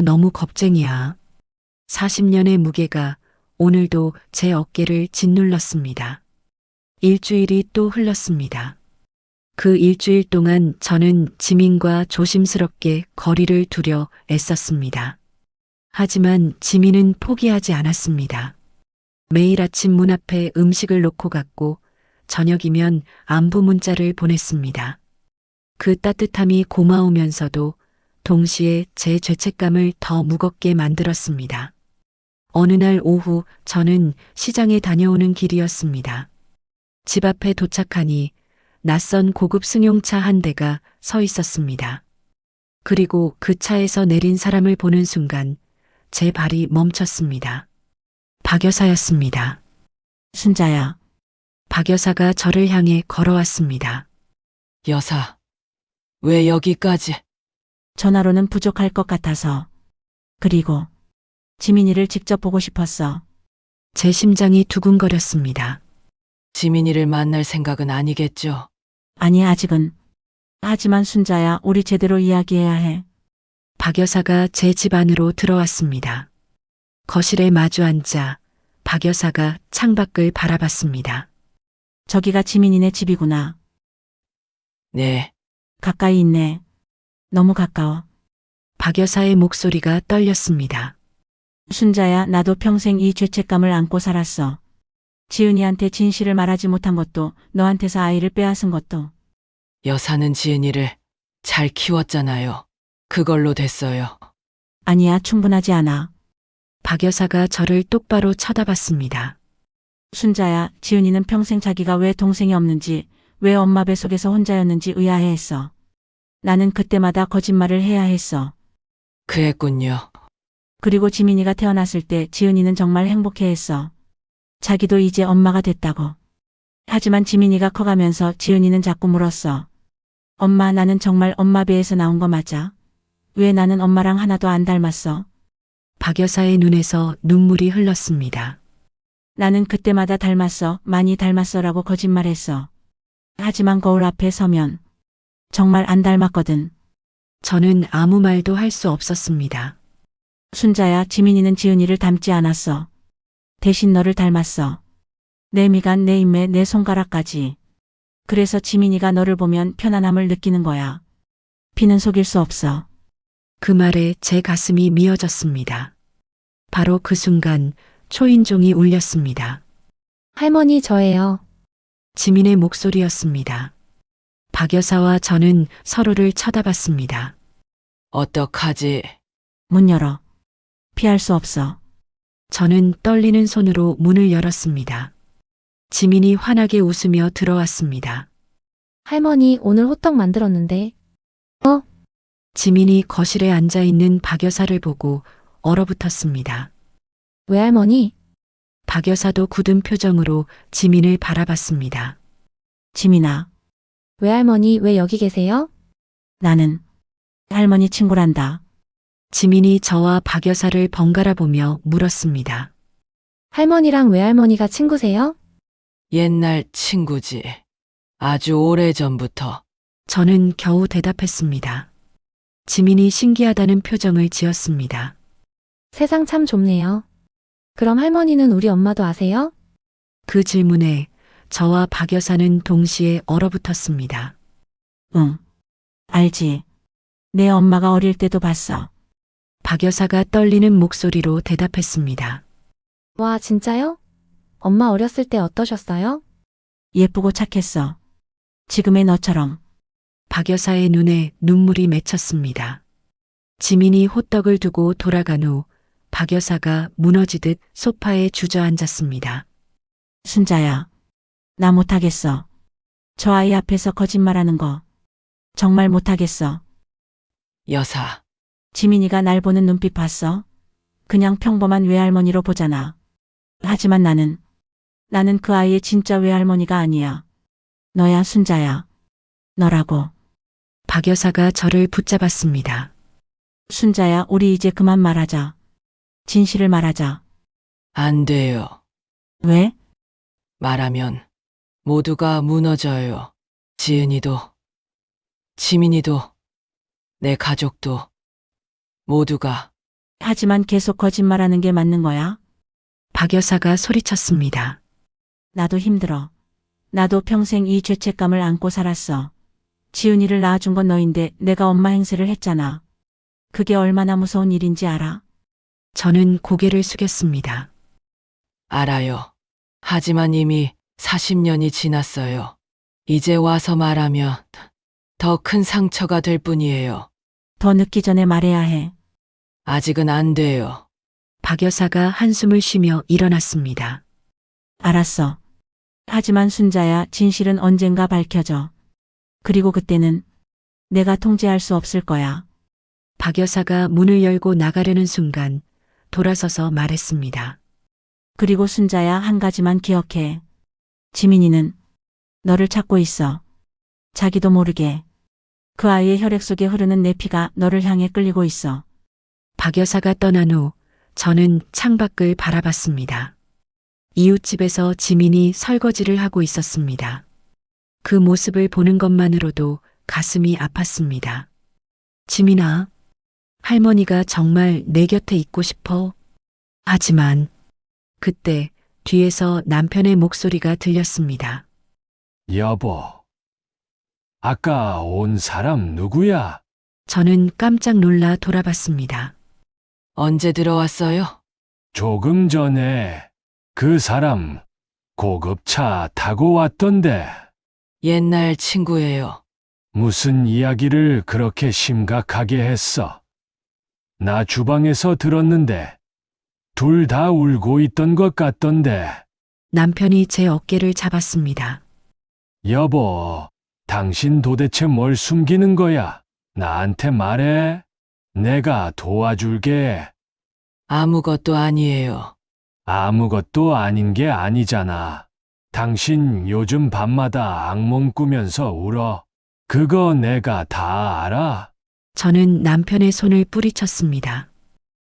너무 겁쟁이야. 40년의 무게가 오늘도 제 어깨를 짓눌렀습니다. 일주일이 또 흘렀습니다. 그 일주일 동안 저는 지민과 조심스럽게 거리를 두려 애썼습니다. 하지만 지민은 포기하지 않았습니다. 매일 아침 문 앞에 음식을 놓고 갔고 저녁이면 안부 문자를 보냈습니다. 그 따뜻함이 고마우면서도 동시에 제 죄책감을 더 무겁게 만들었습니다. 어느 날 오후 저는 시장에 다녀오는 길이었습니다. 집 앞에 도착하니 낯선 고급 승용차 한 대가 서 있었습니다. 그리고 그 차에서 내린 사람을 보는 순간 제 발이 멈췄습니다. 박 여사였습니다. 순자야, 박 여사가 저를 향해 걸어왔습니다. 여사, 왜 여기까지? 전화로는 부족할 것 같아서. 그리고 지민이를 직접 보고 싶었어. 제 심장이 두근거렸습니다. 지민이를 만날 생각은 아니겠죠? 아니, 아직은. 하지만 순자야, 우리 제대로 이야기해야 해. 박 여사가 제 집 안으로 들어왔습니다. 거실에 마주 앉아 박 여사가 창밖을 바라봤습니다. 저기가 지민이네 집이구나. 네, 가까이 있네. 너무 가까워. 박 여사의 목소리가 떨렸습니다. 순자야, 나도 평생 이 죄책감을 안고 살았어. 지은이한테 진실을 말하지 못한 것도, 너한테서 아이를 빼앗은 것도. 여사는 지은이를 잘 키웠잖아요. 그걸로 됐어요. 아니야, 충분하지 않아. 박 여사가 저를 똑바로 쳐다봤습니다. 순자야, 지은이는 평생 자기가 왜 동생이 없는지, 왜 엄마 뱃속에서 혼자였는지 의아해했어. 나는 그때마다 거짓말을 해야 했어. 그랬군요. 그리고 지민이가 태어났을 때 지은이는 정말 행복해했어. 자기도 이제 엄마가 됐다고. 하지만 지민이가 커가면서 지은이는 자꾸 물었어. 엄마, 나는 정말 엄마 배에서 나온 거 맞아? 왜 나는 엄마랑 하나도 안 닮았어? 박 여사의 눈에서 눈물이 흘렀습니다. 나는 그때마다 닮았어, 많이 닮았어라고 거짓말했어. 하지만 거울 앞에 서면 정말 안 닮았거든. 저는 아무 말도 할 수 없었습니다. 순자야, 지민이는 지은이를 닮지 않았어. 대신 너를 닮았어. 내 미간, 내 인매, 내 손가락까지. 그래서 지민이가 너를 보면 편안함을 느끼는 거야. 피는 속일 수 없어. 그 말에 제 가슴이 미어졌습니다. 바로 그 순간 초인종이 울렸습니다. 할머니, 저예요. 지민의 목소리였습니다. 박 여사와 저는 서로를 쳐다봤습니다. 어떡하지? 문 열어. 피할 수 없어. 저는 떨리는 손으로 문을 열었습니다. 지민이 환하게 웃으며 들어왔습니다. 할머니, 오늘 호떡 만들었는데. 지민이 거실에 앉아 있는 박 여사를 보고 얼어붙었습니다. 외할머니? 박 여사도 굳은 표정으로 지민을 바라봤습니다. 지민아, 외할머니, 왜 여기 계세요? 나는 할머니 친구란다. 지민이 저와 박 여사를 번갈아 보며 물었습니다. 할머니랑 외할머니가 친구세요? 옛날 친구지. 아주 오래전부터. 저는 겨우 대답했습니다. 지민이 신기하다는 표정을 지었습니다. 세상 참 좁네요. 그럼 할머니는 우리 엄마도 아세요? 그 질문에 저와 박 여사는 동시에 얼어붙었습니다. 응. 알지. 내 엄마가 어릴 때도 봤어. 박 여사가 떨리는 목소리로 대답했습니다. 와, 진짜요? 엄마 어렸을 때 어떠셨어요? 예쁘고 착했어. 지금의 너처럼. 박 여사의 눈에 눈물이 맺혔습니다. 지민이 호떡을 두고 돌아간 후 박 여사가 무너지듯 소파에 주저앉았습니다. 순자야, 나 못하겠어. 저 아이 앞에서 거짓말하는 거. 정말 못하겠어. 여사, 지민이가 날 보는 눈빛 봤어? 그냥 평범한 외할머니로 보잖아. 하지만 나는 그 아이의 진짜 외할머니가 아니야. 너야, 순자야. 너라고. 박 여사가 저를 붙잡았습니다. 순자야, 우리 이제 그만 말하자. 진실을 말하자. 안 돼요. 왜? 말하면 모두가 무너져요. 지은이도, 지민이도, 내 가족도, 모두가. 하지만 계속 거짓말하는 게 맞는 거야? 박 여사가 소리쳤습니다. 나도 힘들어. 나도 평생 이 죄책감을 안고 살았어. 지은이를 낳아준 건 너인데 내가 엄마 행세를 했잖아. 그게 얼마나 무서운 일인지 알아? 저는 고개를 숙였습니다. 알아요. 하지만 이미 40년이 지났어요. 이제 와서 말하면 더 큰 상처가 될 뿐이에요. 더 늦기 전에 말해야 해. 아직은 안 돼요. 박 여사가 한숨을 쉬며 일어났습니다. 알았어. 하지만 순자야, 진실은 언젠가 밝혀져. 그리고 그때는 내가 통제할 수 없을 거야. 박 여사가 문을 열고 나가려는 순간 돌아서서 말했습니다. 그리고 순자야, 한 가지만 기억해. 지민이는 너를 찾고 있어. 자기도 모르게. 그 아이의 혈액 속에 흐르는 내 피가 너를 향해 끌리고 있어. 박 여사가 떠난 후 저는 창밖을 바라봤습니다. 이웃집에서 지민이 설거지를 하고 있었습니다. 그 모습을 보는 것만으로도 가슴이 아팠습니다. 지민아, 할머니가 정말 내 곁에 있고 싶어. 하지만 그때 뒤에서 남편의 목소리가 들렸습니다. 여보, 아까 온 사람 누구야? 저는 깜짝 놀라 돌아봤습니다. 언제 들어왔어요? 조금 전에 그 사람 고급차 타고 왔던데 옛날 친구예요. 무슨 이야기를 그렇게 심각하게 했어? 나 주방에서 들었는데 둘 다 울고 있던 것 같던데. 남편이 제 어깨를 잡았습니다. 여보, 당신 도대체 뭘 숨기는 거야? 나한테 말해. 내가 도와줄게. 아무것도 아니에요. 아무것도 아닌 게 아니잖아. 당신 요즘 밤마다 악몽 꾸면서 울어. 그거 내가 다 알아. 저는 남편의 손을 뿌리쳤습니다.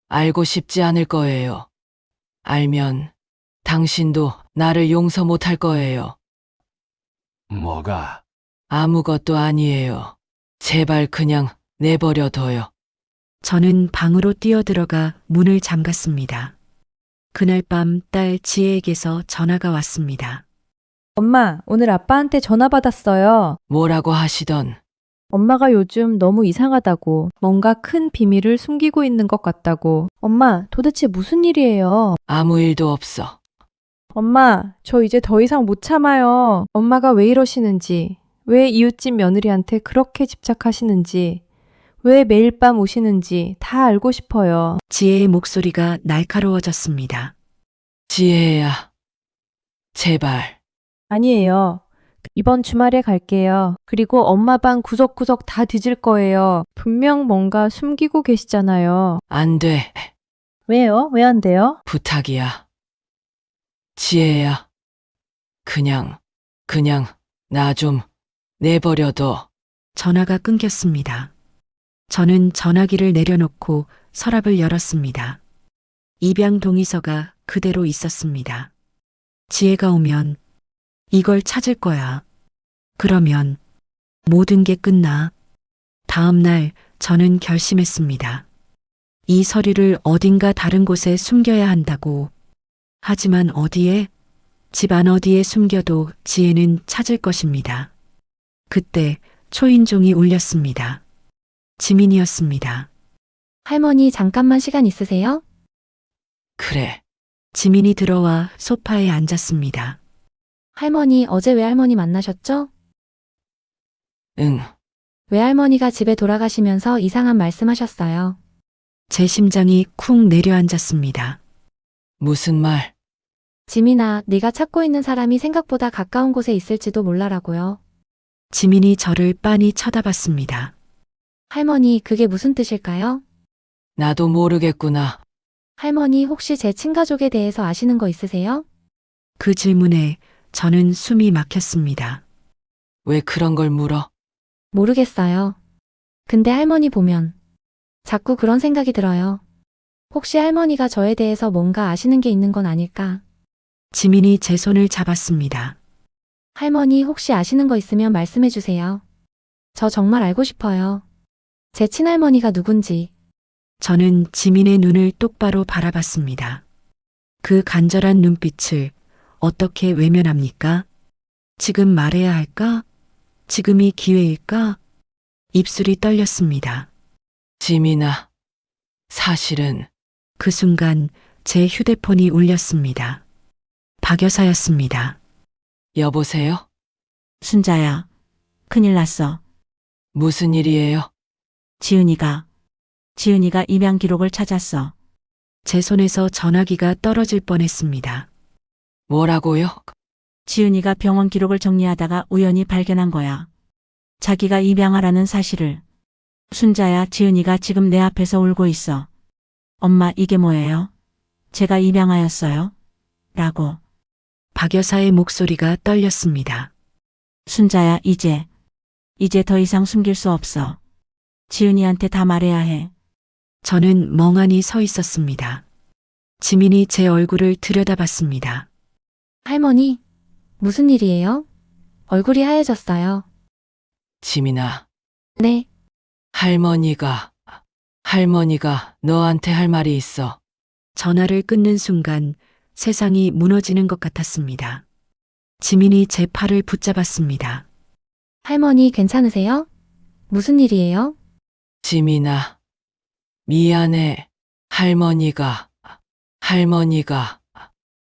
알고 싶지 않을 거예요. 알면 당신도 나를 용서 못할 거예요. 뭐가? 아무것도 아니에요. 제발 그냥 내버려둬요. 저는 방으로 뛰어들어가 문을 잠갔습니다. 그날 밤 딸 지혜에게서 전화가 왔습니다. 엄마, 오늘 아빠한테 전화 받았어요. 뭐라고 하시던 엄마가 요즘 너무 이상하다고, 뭔가 큰 비밀을 숨기고 있는 것 같다고. 엄마, 도대체 무슨 일이에요? 아무 일도 없어. 엄마, 저 이제 더 이상 못 참아요. 엄마가 왜 이러시는지, 왜 이웃집 며느리한테 그렇게 집착하시는지, 왜 매일 밤 오시는지 다 알고 싶어요. 지혜의 목소리가 날카로워졌습니다. 지혜야. 제발. 아니에요. 이번 주말에 갈게요. 그리고 엄마 방 구석구석 다 뒤질 거예요. 분명 뭔가 숨기고 계시잖아요. 안 돼. 왜요? 왜 안 돼요? 부탁이야. 지혜야. 그냥 나 좀 내버려둬. 전화가 끊겼습니다. 저는 전화기를 내려놓고 서랍을 열었습니다. 입양 동의서가 그대로 있었습니다. 지혜가 오면 이걸 찾을 거야. 그러면 모든 게 끝나. 다음 날 저는 결심했습니다. 이 서류를 어딘가 다른 곳에 숨겨야 한다고. 하지만 어디에? 집 안 어디에 숨겨도 지혜는 찾을 것입니다. 그때 초인종이 울렸습니다. 지민이었습니다. 할머니 잠깐만 시간 있으세요? 그래. 지민이 들어와 소파에 앉았습니다. 할머니 어제 외할머니 만나셨죠? 응. 외할머니가 집에 돌아가시면서 이상한 말씀하셨어요. 제 심장이 쿵 내려앉았습니다. 무슨 말? 지민아, 네가 찾고 있는 사람이 생각보다 가까운 곳에 있을지도 몰라라고요. 지민이 저를 빤히 쳐다봤습니다. 할머니, 그게 무슨 뜻일까요? 나도 모르겠구나. 할머니, 혹시 제 친가족에 대해서 아시는 거 있으세요? 그 질문에 저는 숨이 막혔습니다. 왜 그런 걸 물어? 모르겠어요. 근데 할머니 보면 자꾸 그런 생각이 들어요. 혹시 할머니가 저에 대해서 뭔가 아시는 게 있는 건 아닐까? 지민이 제 손을 잡았습니다. 할머니 혹시 아시는 거 있으면 말씀해 주세요. 저 정말 알고 싶어요. 제 친할머니가 누군지. 저는 지민의 눈을 똑바로 바라봤습니다. 그 간절한 눈빛을 어떻게 외면합니까? 지금 말해야 할까? 지금이 기회일까? 입술이 떨렸습니다. 지민아. 사실은 그 순간 제 휴대폰이 울렸습니다. 박 여사였습니다. 여보세요? 순자야, 큰일 났어. 무슨 일이에요? 지은이가 입양 기록을 찾았어. 제 손에서 전화기가 떨어질 뻔했습니다. 뭐라고요? 지은이가 병원 기록을 정리하다가 우연히 발견한 거야. 자기가 입양하라는 사실을. 순자야, 지은이가 지금 내 앞에서 울고 있어. 엄마, 이게 뭐예요? 제가 입양하였어요? 라고. 박 여사의 목소리가 떨렸습니다. 순자야, 이제 더 이상 숨길 수 없어. 지은이한테 다 말해야 해. 저는 멍하니 서 있었습니다. 지민이 제 얼굴을 들여다봤습니다. 할머니, 무슨 일이에요? 얼굴이 하얘졌어요. 지민아, 네, 할머니가 너한테 할 말이 있어. 전화를 끊는 순간 세상이 무너지는 것 같았습니다. 지민이 제 팔을 붙잡았습니다. 할머니 괜찮으세요? 무슨 일이에요? 지민아, 미안해. 할머니가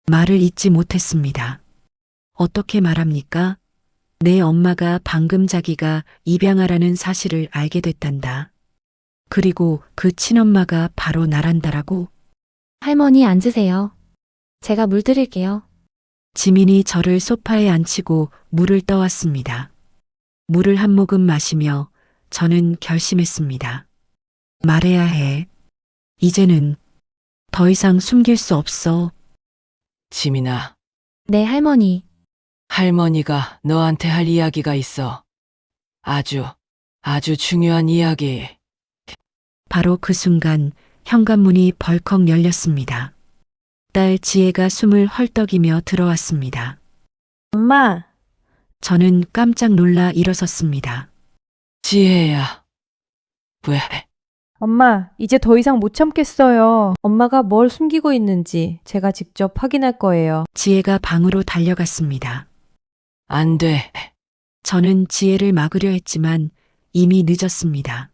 말을 잇지 못했습니다. 어떻게 말합니까? 내 엄마가 방금 자기가 입양하라는 사실을 알게 됐단다. 그리고 그 친엄마가 바로 나란다라고. 할머니 앉으세요. 제가 물 드릴게요. 지민이 저를 소파에 앉히고 물을 떠왔습니다. 물을 한 모금 마시며 저는 결심했습니다. 말해야 해. 이제는 더 이상 숨길 수 없어. 지민아, 네, 할머니. 할머니가 너한테 할 이야기가 있어. 아주 중요한 이야기. 바로 그 순간 현관문이 벌컥 열렸습니다. 딸 지혜가 숨을 헐떡이며 들어왔습니다. 엄마, 저는 깜짝 놀라 일어섰습니다. 지혜야, 왜? 엄마, 이제 더 이상 못 참겠어요. 엄마가 뭘 숨기고 있는지 제가 직접 확인할 거예요. 지혜가 방으로 달려갔습니다. 안 돼. 저는 지혜를 막으려 했지만 이미 늦었습니다.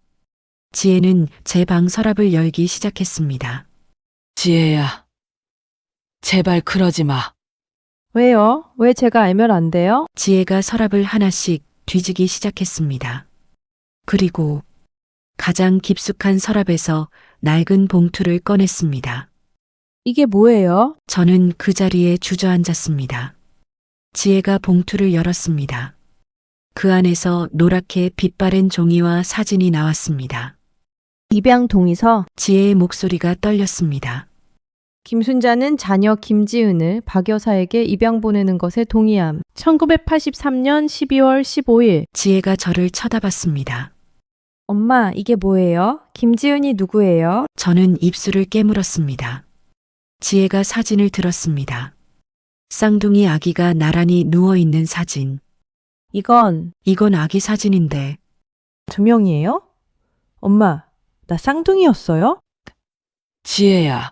지혜는 제 방 서랍을 열기 시작했습니다. 지혜야, 제발 그러지 마. 왜요? 왜 제가 알면 안 돼요? 지혜가 서랍을 하나씩 뒤지기 시작했습니다. 그리고 가장 깊숙한 서랍에서 낡은 봉투를 꺼냈습니다. 이게 뭐예요? 저는 그 자리에 주저앉았습니다. 지혜가 봉투를 열었습니다. 그 안에서 노랗게 빛바랜 종이와 사진이 나왔습니다. 입양 동의서. 지혜의 목소리가 떨렸습니다. 김순자는 자녀 김지은을 박 여사에게 입양 보내는 것에 동의함. 1983년 12월 15일. 지혜가 저를 쳐다봤습니다. 엄마, 이게 뭐예요? 김지은이 누구예요? 저는 입술을 깨물었습니다. 지혜가 사진을 들었습니다. 쌍둥이 아기가 나란히 누워있는 사진. 이건 이건 아기 사진인데 두 명이에요? 엄마, 나 쌍둥이였어요? 지혜야,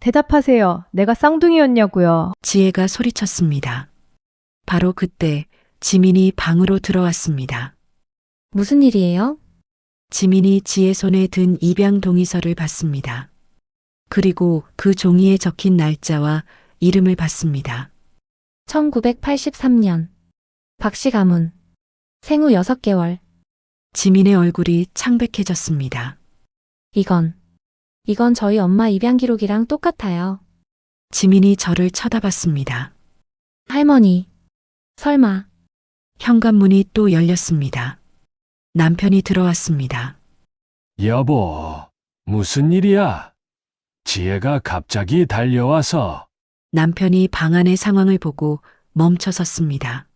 대답하세요. 내가 쌍둥이였냐고요. 지혜가 소리쳤습니다. 바로 그때 지민이 방으로 들어왔습니다. 무슨 일이에요? 지민이 지혜 손에 든 입양 동의서를 봤습니다. 그리고 그 종이에 적힌 날짜와 이름을 봤습니다. 1983년. 박씨 가문. 생후 6개월. 지민의 얼굴이 창백해졌습니다. 이건 저희 엄마 입양 기록이랑 똑같아요. 지민이 저를 쳐다봤습니다. 할머니. 설마. 현관문이 또 열렸습니다. 남편이 들어왔습니다. 여보, 무슨 일이야? 지혜가 갑자기 달려와서. 남편이 방 안의 상황을 보고 멈춰 섰습니다.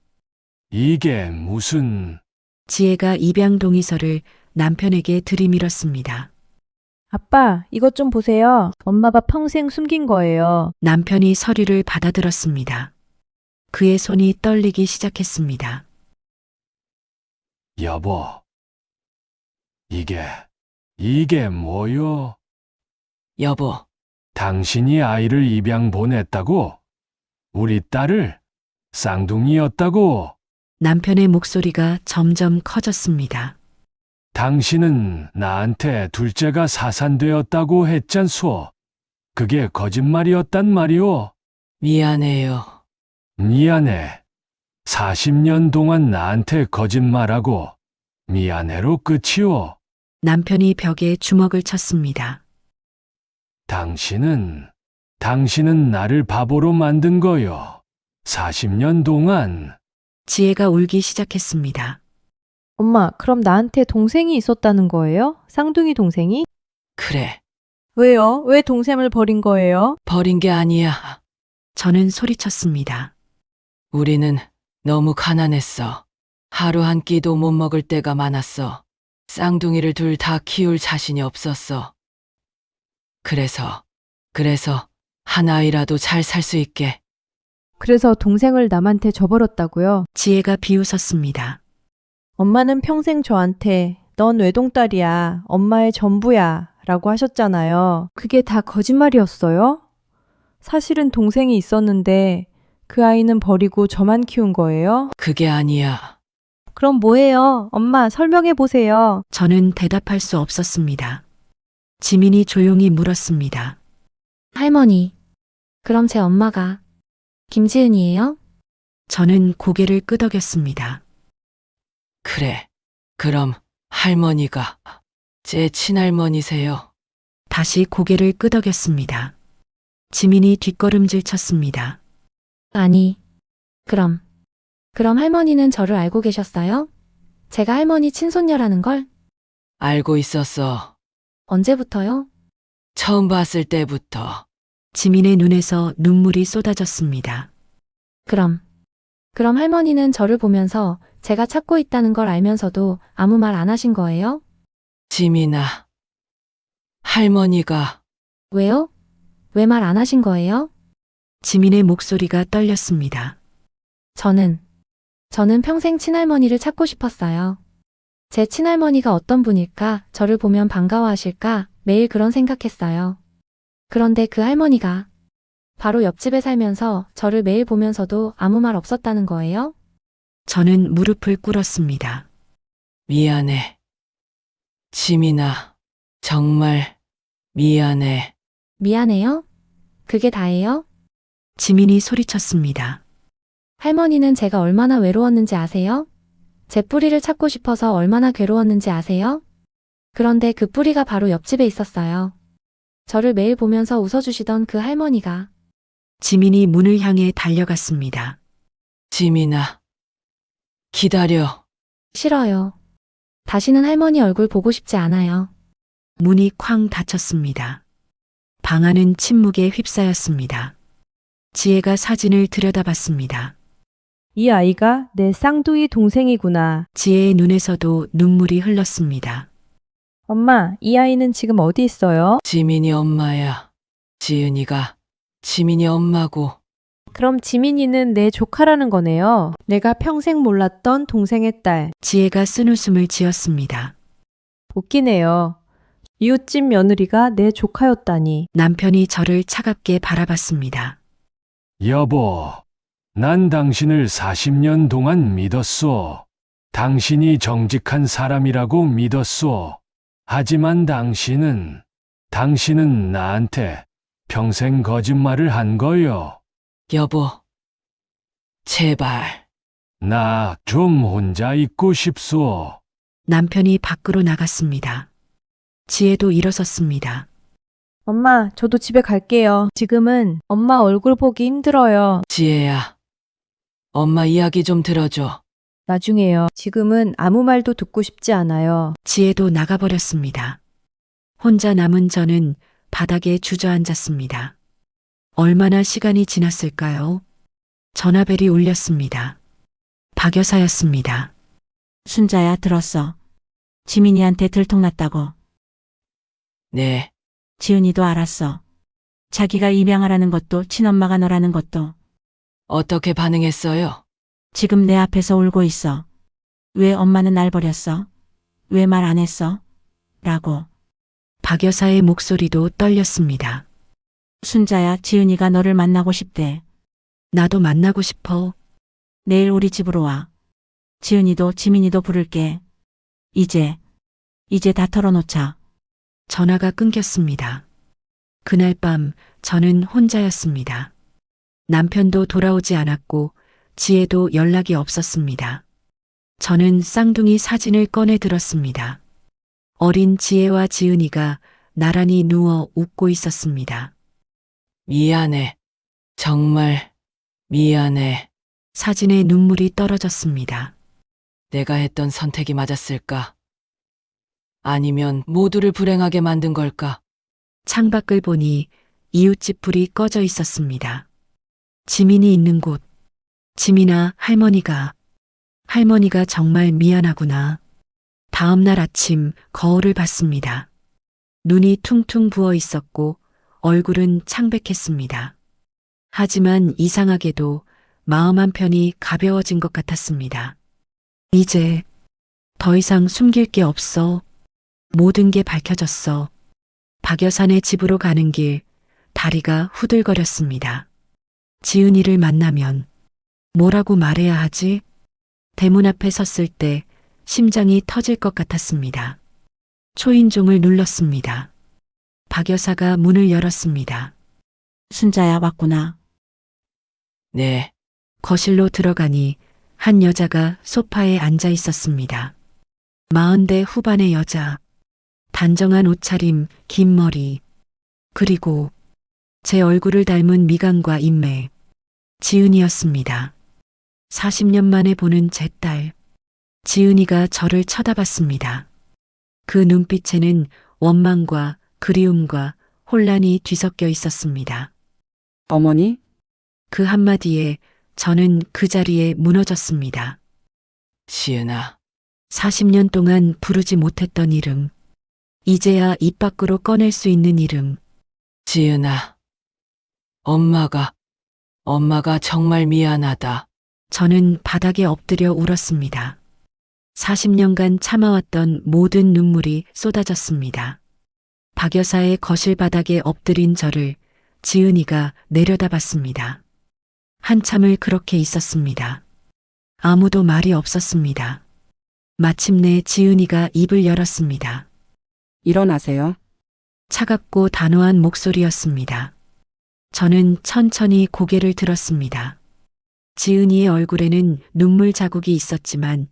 이게 무슨... 지혜가 입양 동의서를 남편에게 들이밀었습니다. 아빠, 이것 좀 보세요. 엄마가 평생 숨긴 거예요. 남편이 서류를 받아들었습니다. 그의 손이 떨리기 시작했습니다. 여보, 이게 뭐요? 여보, 당신이 아이를 입양 보냈다고? 우리 딸을? 쌍둥이였다고? 남편의 목소리가 점점 커졌습니다. 당신은 나한테 둘째가 사산되었다고 했잖소. 그게 거짓말이었단 말이오. 미안해요. 미안해. 40년 동안 나한테 거짓말하고 미안해로 끝이오. 남편이 벽에 주먹을 쳤습니다. 당신은 나를 바보로 만든 거요. 40년 동안. 지혜가 울기 시작했습니다. 엄마, 그럼 나한테 동생이 있었다는 거예요? 쌍둥이 동생이? 그래, 왜요? 왜 동생을 버린 거예요? 버린 게 아니야. 저는 소리쳤습니다. 우리는 너무 가난했어. 하루 한 끼도 못 먹을 때가 많았어. 쌍둥이를 둘 다 키울 자신이 없었어. 그래서 한 아이라도 잘 살 수 있게. 그래서 동생을 남한테 줘버렸다고요? 지혜가 비웃었습니다. 엄마는 평생 저한테 넌 외동딸이야, 엄마의 전부야 라고 하셨잖아요. 그게 다 거짓말이었어요? 사실은 동생이 있었는데 그 아이는 버리고 저만 키운 거예요? 그게 아니야. 그럼 뭐예요? 엄마 설명해 보세요. 저는 대답할 수 없었습니다. 지민이 조용히 물었습니다. 할머니, 그럼 제 엄마가 김지은이에요? 저는 고개를 끄덕였습니다. 그래. 그럼 할머니가 제 친할머니세요. 다시 고개를 끄덕였습니다. 지민이 뒷걸음질 쳤습니다. 아니, 그럼 할머니는 저를 알고 계셨어요? 제가 할머니 친손녀라는 걸? 알고 있었어. 언제부터요? 처음 봤을 때부터. 지민의 눈에서 눈물이 쏟아졌습니다. 그럼 할머니는 저를 보면서 제가 찾고 있다는 걸 알면서도 아무 말 안 하신 거예요? 지민아. 할머니가 왜요? 왜 말 안 하신 거예요? 지민의 목소리가 떨렸습니다. 저는 평생 친할머니를 찾고 싶었어요. 제 친할머니가 어떤 분일까, 저를 보면 반가워하실까, 매일 그런 생각했어요. 그런데 그 할머니가 바로 옆집에 살면서 저를 매일 보면서도 아무 말 없었다는 거예요? 저는 무릎을 꿇었습니다. 미안해. 지민아. 정말 미안해. 미안해요? 그게 다예요? 지민이 소리쳤습니다. 할머니는 제가 얼마나 외로웠는지 아세요? 제 뿌리를 찾고 싶어서 얼마나 괴로웠는지 아세요? 그런데 그 뿌리가 바로 옆집에 있었어요. 저를 매일 보면서 웃어주시던 그 할머니가. 지민이 문을 향해 달려갔습니다. 지민아. 기다려. 싫어요. 다시는 할머니 얼굴 보고 싶지 않아요. 문이 쾅 닫혔습니다. 방 안은 침묵에 휩싸였습니다. 지혜가 사진을 들여다봤습니다. 이 아이가 내 쌍둥이 동생이구나. 지혜의 눈에서도 눈물이 흘렀습니다. 엄마, 이 아이는 지금 어디 있어요? 지민이 엄마야. 지은이가 지민이 엄마고. 그럼 지민이는 내 조카라는 거네요. 내가 평생 몰랐던 동생의 딸. 지혜가 쓴웃음을 지었습니다. 웃기네요. 이웃집 며느리가 내 조카였다니. 남편이 저를 차갑게 바라봤습니다. 여보, 난 당신을 40년 동안 믿었소. 당신이 정직한 사람이라고 믿었소. 하지만 당신은 나한테 평생 거짓말을 한 거요. 여보. 제발. 나 좀 혼자 있고 싶소. 남편이 밖으로 나갔습니다. 지혜도 일어섰습니다. 엄마, 저도 집에 갈게요. 지금은 엄마 얼굴 보기 힘들어요. 지혜야. 엄마 이야기 좀 들어줘. 나중에요. 지금은 아무 말도 듣고 싶지 않아요. 지혜도 나가버렸습니다. 혼자 남은 저는 바닥에 주저앉았습니다. 얼마나 시간이 지났을까요? 전화벨이 울렸습니다. 박 여사였습니다. 순자야, 들었어. 지민이한테 들통났다고. 네. 지은이도 알았어. 자기가 입양하라는 것도 친엄마가 너라는 것도. 어떻게 반응했어요? 지금 내 앞에서 울고 있어. 왜 엄마는 날 버렸어? 왜 말 안 했어? 라고. 박 여사의 목소리도 떨렸습니다. 순자야, 지은이가 너를 만나고 싶대. 나도 만나고 싶어. 내일 우리 집으로 와. 지은이도 지민이도 부를게. 이제 다 털어놓자. 전화가 끊겼습니다. 그날 밤 저는 혼자였습니다. 남편도 돌아오지 않았고 지혜도 연락이 없었습니다. 저는 쌍둥이 사진을 꺼내 들었습니다. 어린 지혜와 지은이가 나란히 누워 웃고 있었습니다. 미안해. 정말 미안해. 사진에 눈물이 떨어졌습니다. 내가 했던 선택이 맞았을까? 아니면 모두를 불행하게 만든 걸까? 창밖을 보니 이웃집 불이 꺼져 있었습니다. 지민이 있는 곳. 지민아, 할머니가 정말 미안하구나. 다음 날 아침 거울을 봤습니다. 눈이 퉁퉁 부어 있었고 얼굴은 창백했습니다. 하지만 이상하게도 마음 한편이 가벼워진 것 같았습니다. 이제 더 이상 숨길 게 없어. 모든 게 밝혀졌어. 박여산의 집으로 가는 길, 다리가 후들거렸습니다. 지은이를 만나면 뭐라고 말해야 하지? 대문 앞에 섰을 때 심장이 터질 것 같았습니다. 초인종을 눌렀습니다. 박 여사가 문을 열었습니다. 순자야 왔구나. 네, 거실로 들어가니 한 여자가 소파에 앉아 있었습니다. 40대 후반의 여자, 단정한 옷차림, 긴 머리, 그리고 제 얼굴을 닮은 미간과 인매, 지은이였습니다. 40년 만에 보는 제 딸, 지은이가 저를 쳐다봤습니다. 그 눈빛에는 원망과 그리움과 혼란이 뒤섞여 있었습니다. 어머니? 그 한마디에 저는 그 자리에 무너졌습니다. 지은아, 40년 동안 부르지 못했던 이름, 이제야 입 밖으로 꺼낼 수 있는 이름, 지은아. 엄마가 정말 미안하다. 저는 바닥에 엎드려 울었습니다. 40년간 참아왔던 모든 눈물이 쏟아졌습니다. 박 여사의 거실 바닥에 엎드린 저를 지은이가 내려다봤습니다. 한참을 그렇게 있었습니다. 아무도 말이 없었습니다. 마침내 지은이가 입을 열었습니다. 일어나세요. 차갑고 단호한 목소리였습니다. 저는 천천히 고개를 들었습니다. 지은이의 얼굴에는 눈물 자국이 있었지만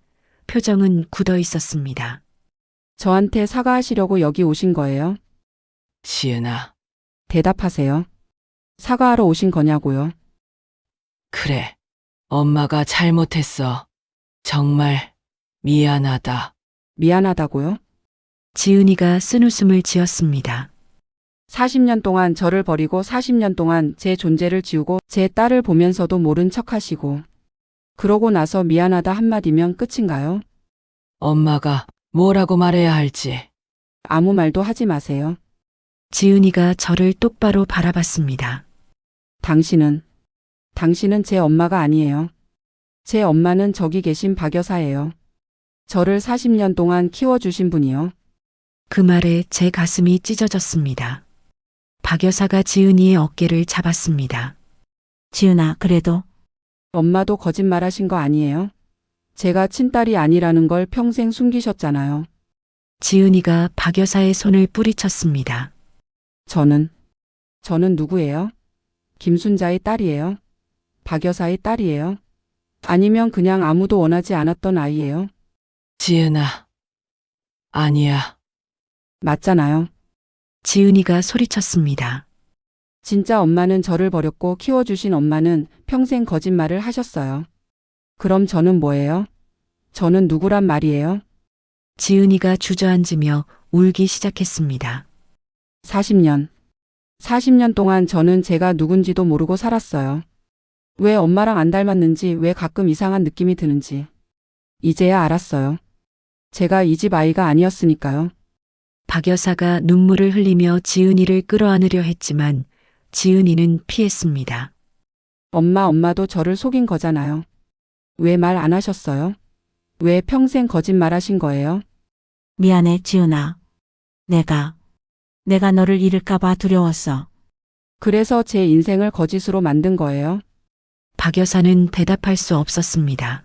표정은 굳어 있었습니다. 저한테 사과하시려고 여기 오신 거예요? 지은아, 대답하세요. 사과하러 오신 거냐고요? 그래. 엄마가 잘못했어. 정말 미안하다. 미안하다고요? 지은이가 쓴웃음을 지었습니다. 40년 동안 저를 버리고 40년 동안 제 존재를 지우고 제 딸을 보면서도 모른 척 하시고 그러고 나서 미안하다 한마디면 끝인가요? 엄마가 뭐라고 말해야 할지. 아무 말도 하지 마세요. 지은이가 저를 똑바로 바라봤습니다. 당신은 제 엄마가 아니에요. 제 엄마는 저기 계신 박 여사예요. 저를 40년 동안 키워주신 분이요. 그 말에 제 가슴이 찢어졌습니다. 박 여사가 지은이의 어깨를 잡았습니다. 지은아, 그래도 엄마도 거짓말하신 거 아니에요? 제가 친딸이 아니라는 걸 평생 숨기셨잖아요. 지은이가 박 여사의 손을 뿌리쳤습니다. 저는 누구예요? 김순자의 딸이에요? 박 여사의 딸이에요? 아니면 그냥 아무도 원하지 않았던 아이예요? 지은아, 아니야. 맞잖아요. 지은이가 소리쳤습니다. 진짜 엄마는 저를 버렸고 키워주신 엄마는 평생 거짓말을 하셨어요. 그럼 저는 뭐예요? 저는 누구란 말이에요? 지은이가 주저앉으며 울기 시작했습니다. 40년 동안 저는 제가 누군지도 모르고 살았어요. 왜 엄마랑 안 닮았는지, 왜 가끔 이상한 느낌이 드는지. 이제야 알았어요. 제가 이 집 아이가 아니었으니까요. 박 여사가 눈물을 흘리며 지은이를 끌어안으려 했지만 지은이는 피했습니다. 엄마도 저를 속인 거잖아요. 왜 말 안 하셨어요? 왜 평생 거짓말 하신 거예요? 미안해, 지은아. 내가 너를 잃을까봐 두려웠어. 그래서 제 인생을 거짓으로 만든 거예요? 박 여사는 대답할 수 없었습니다.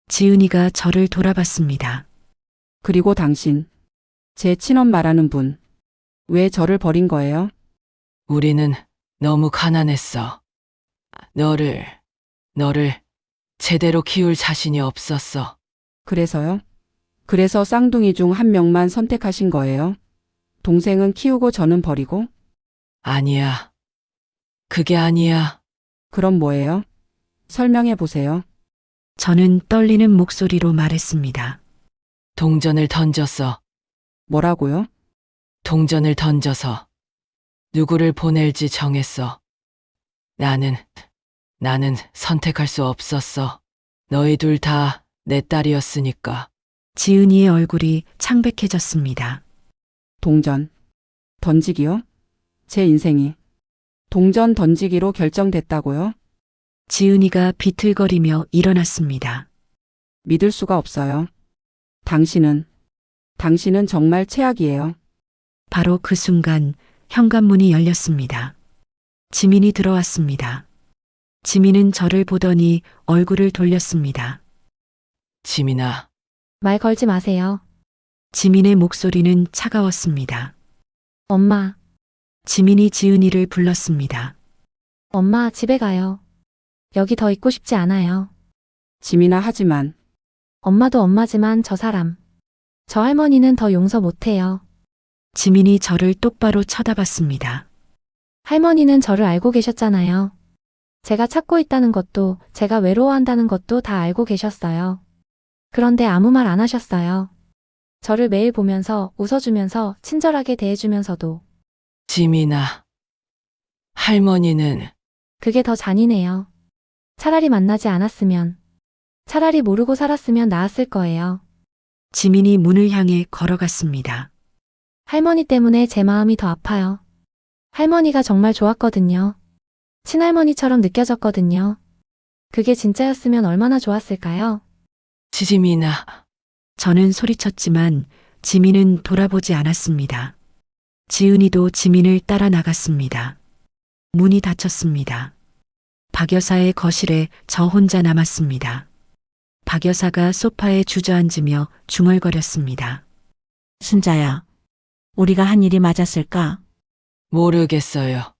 지은이가 저를 돌아봤습니다. 그리고 당신, 제 친엄마라는 분, 왜 저를 버린 거예요? 우리는 너무 가난했어. 너를 제대로 키울 자신이 없었어. 그래서요? 그래서 쌍둥이 중 한 명만 선택하신 거예요? 동생은 키우고 저는 버리고? 아니야. 그게 아니야. 그럼 뭐예요? 설명해 보세요. 저는 떨리는 목소리로 말했습니다. 동전을 던졌어. 뭐라고요? 동전을 던져서 누구를 보낼지 정했어. 나는 선택할 수 없었어. 너희 둘 다 내 딸이었으니까. 지은이의 얼굴이 창백해졌습니다. 동전. 던지기요? 제 인생이 동전 던지기로 결정됐다고요? 지은이가 비틀거리며 일어났습니다. 믿을 수가 없어요. 당신은 정말 최악이에요. 바로 그 순간 현관문이 열렸습니다. 지민이 들어왔습니다. 지민은 저를 보더니 얼굴을 돌렸습니다. 지민아, 말 걸지 마세요. 지민의 목소리는 차가웠습니다. 엄마, 지민이 지은이를 불렀습니다. 엄마 집에 가요. 여기 더 있고 싶지 않아요. 지민아, 하지만 엄마도 엄마지만 저 할머니는 더 용서 못해요. 지민이 저를 똑바로 쳐다봤습니다. 할머니는 저를 알고 계셨잖아요. 제가 찾고 있다는 것도, 제가 외로워한다는 것도 다 알고 계셨어요. 그런데 아무 말 안 하셨어요. 저를 매일 보면서 웃어주면서 친절하게 대해주면서도 지민아. 할머니는 그게 더 잔인해요. 차라리 만나지 않았으면, 차라리 모르고 살았으면 나았을 거예요. 지민이 문을 향해 걸어갔습니다. 할머니 때문에 제 마음이 더 아파요. 할머니가 정말 좋았거든요. 친할머니처럼 느껴졌거든요. 그게 진짜였으면 얼마나 좋았을까요? 지민아. 저는 소리쳤지만 지민은 돌아보지 않았습니다. 지은이도 지민을 따라 나갔습니다. 문이 닫혔습니다. 박 여사의 거실에 저 혼자 남았습니다. 박 여사가 소파에 주저앉으며 중얼거렸습니다. 순자야, 우리가 한 일이 맞았을까? 모르겠어요.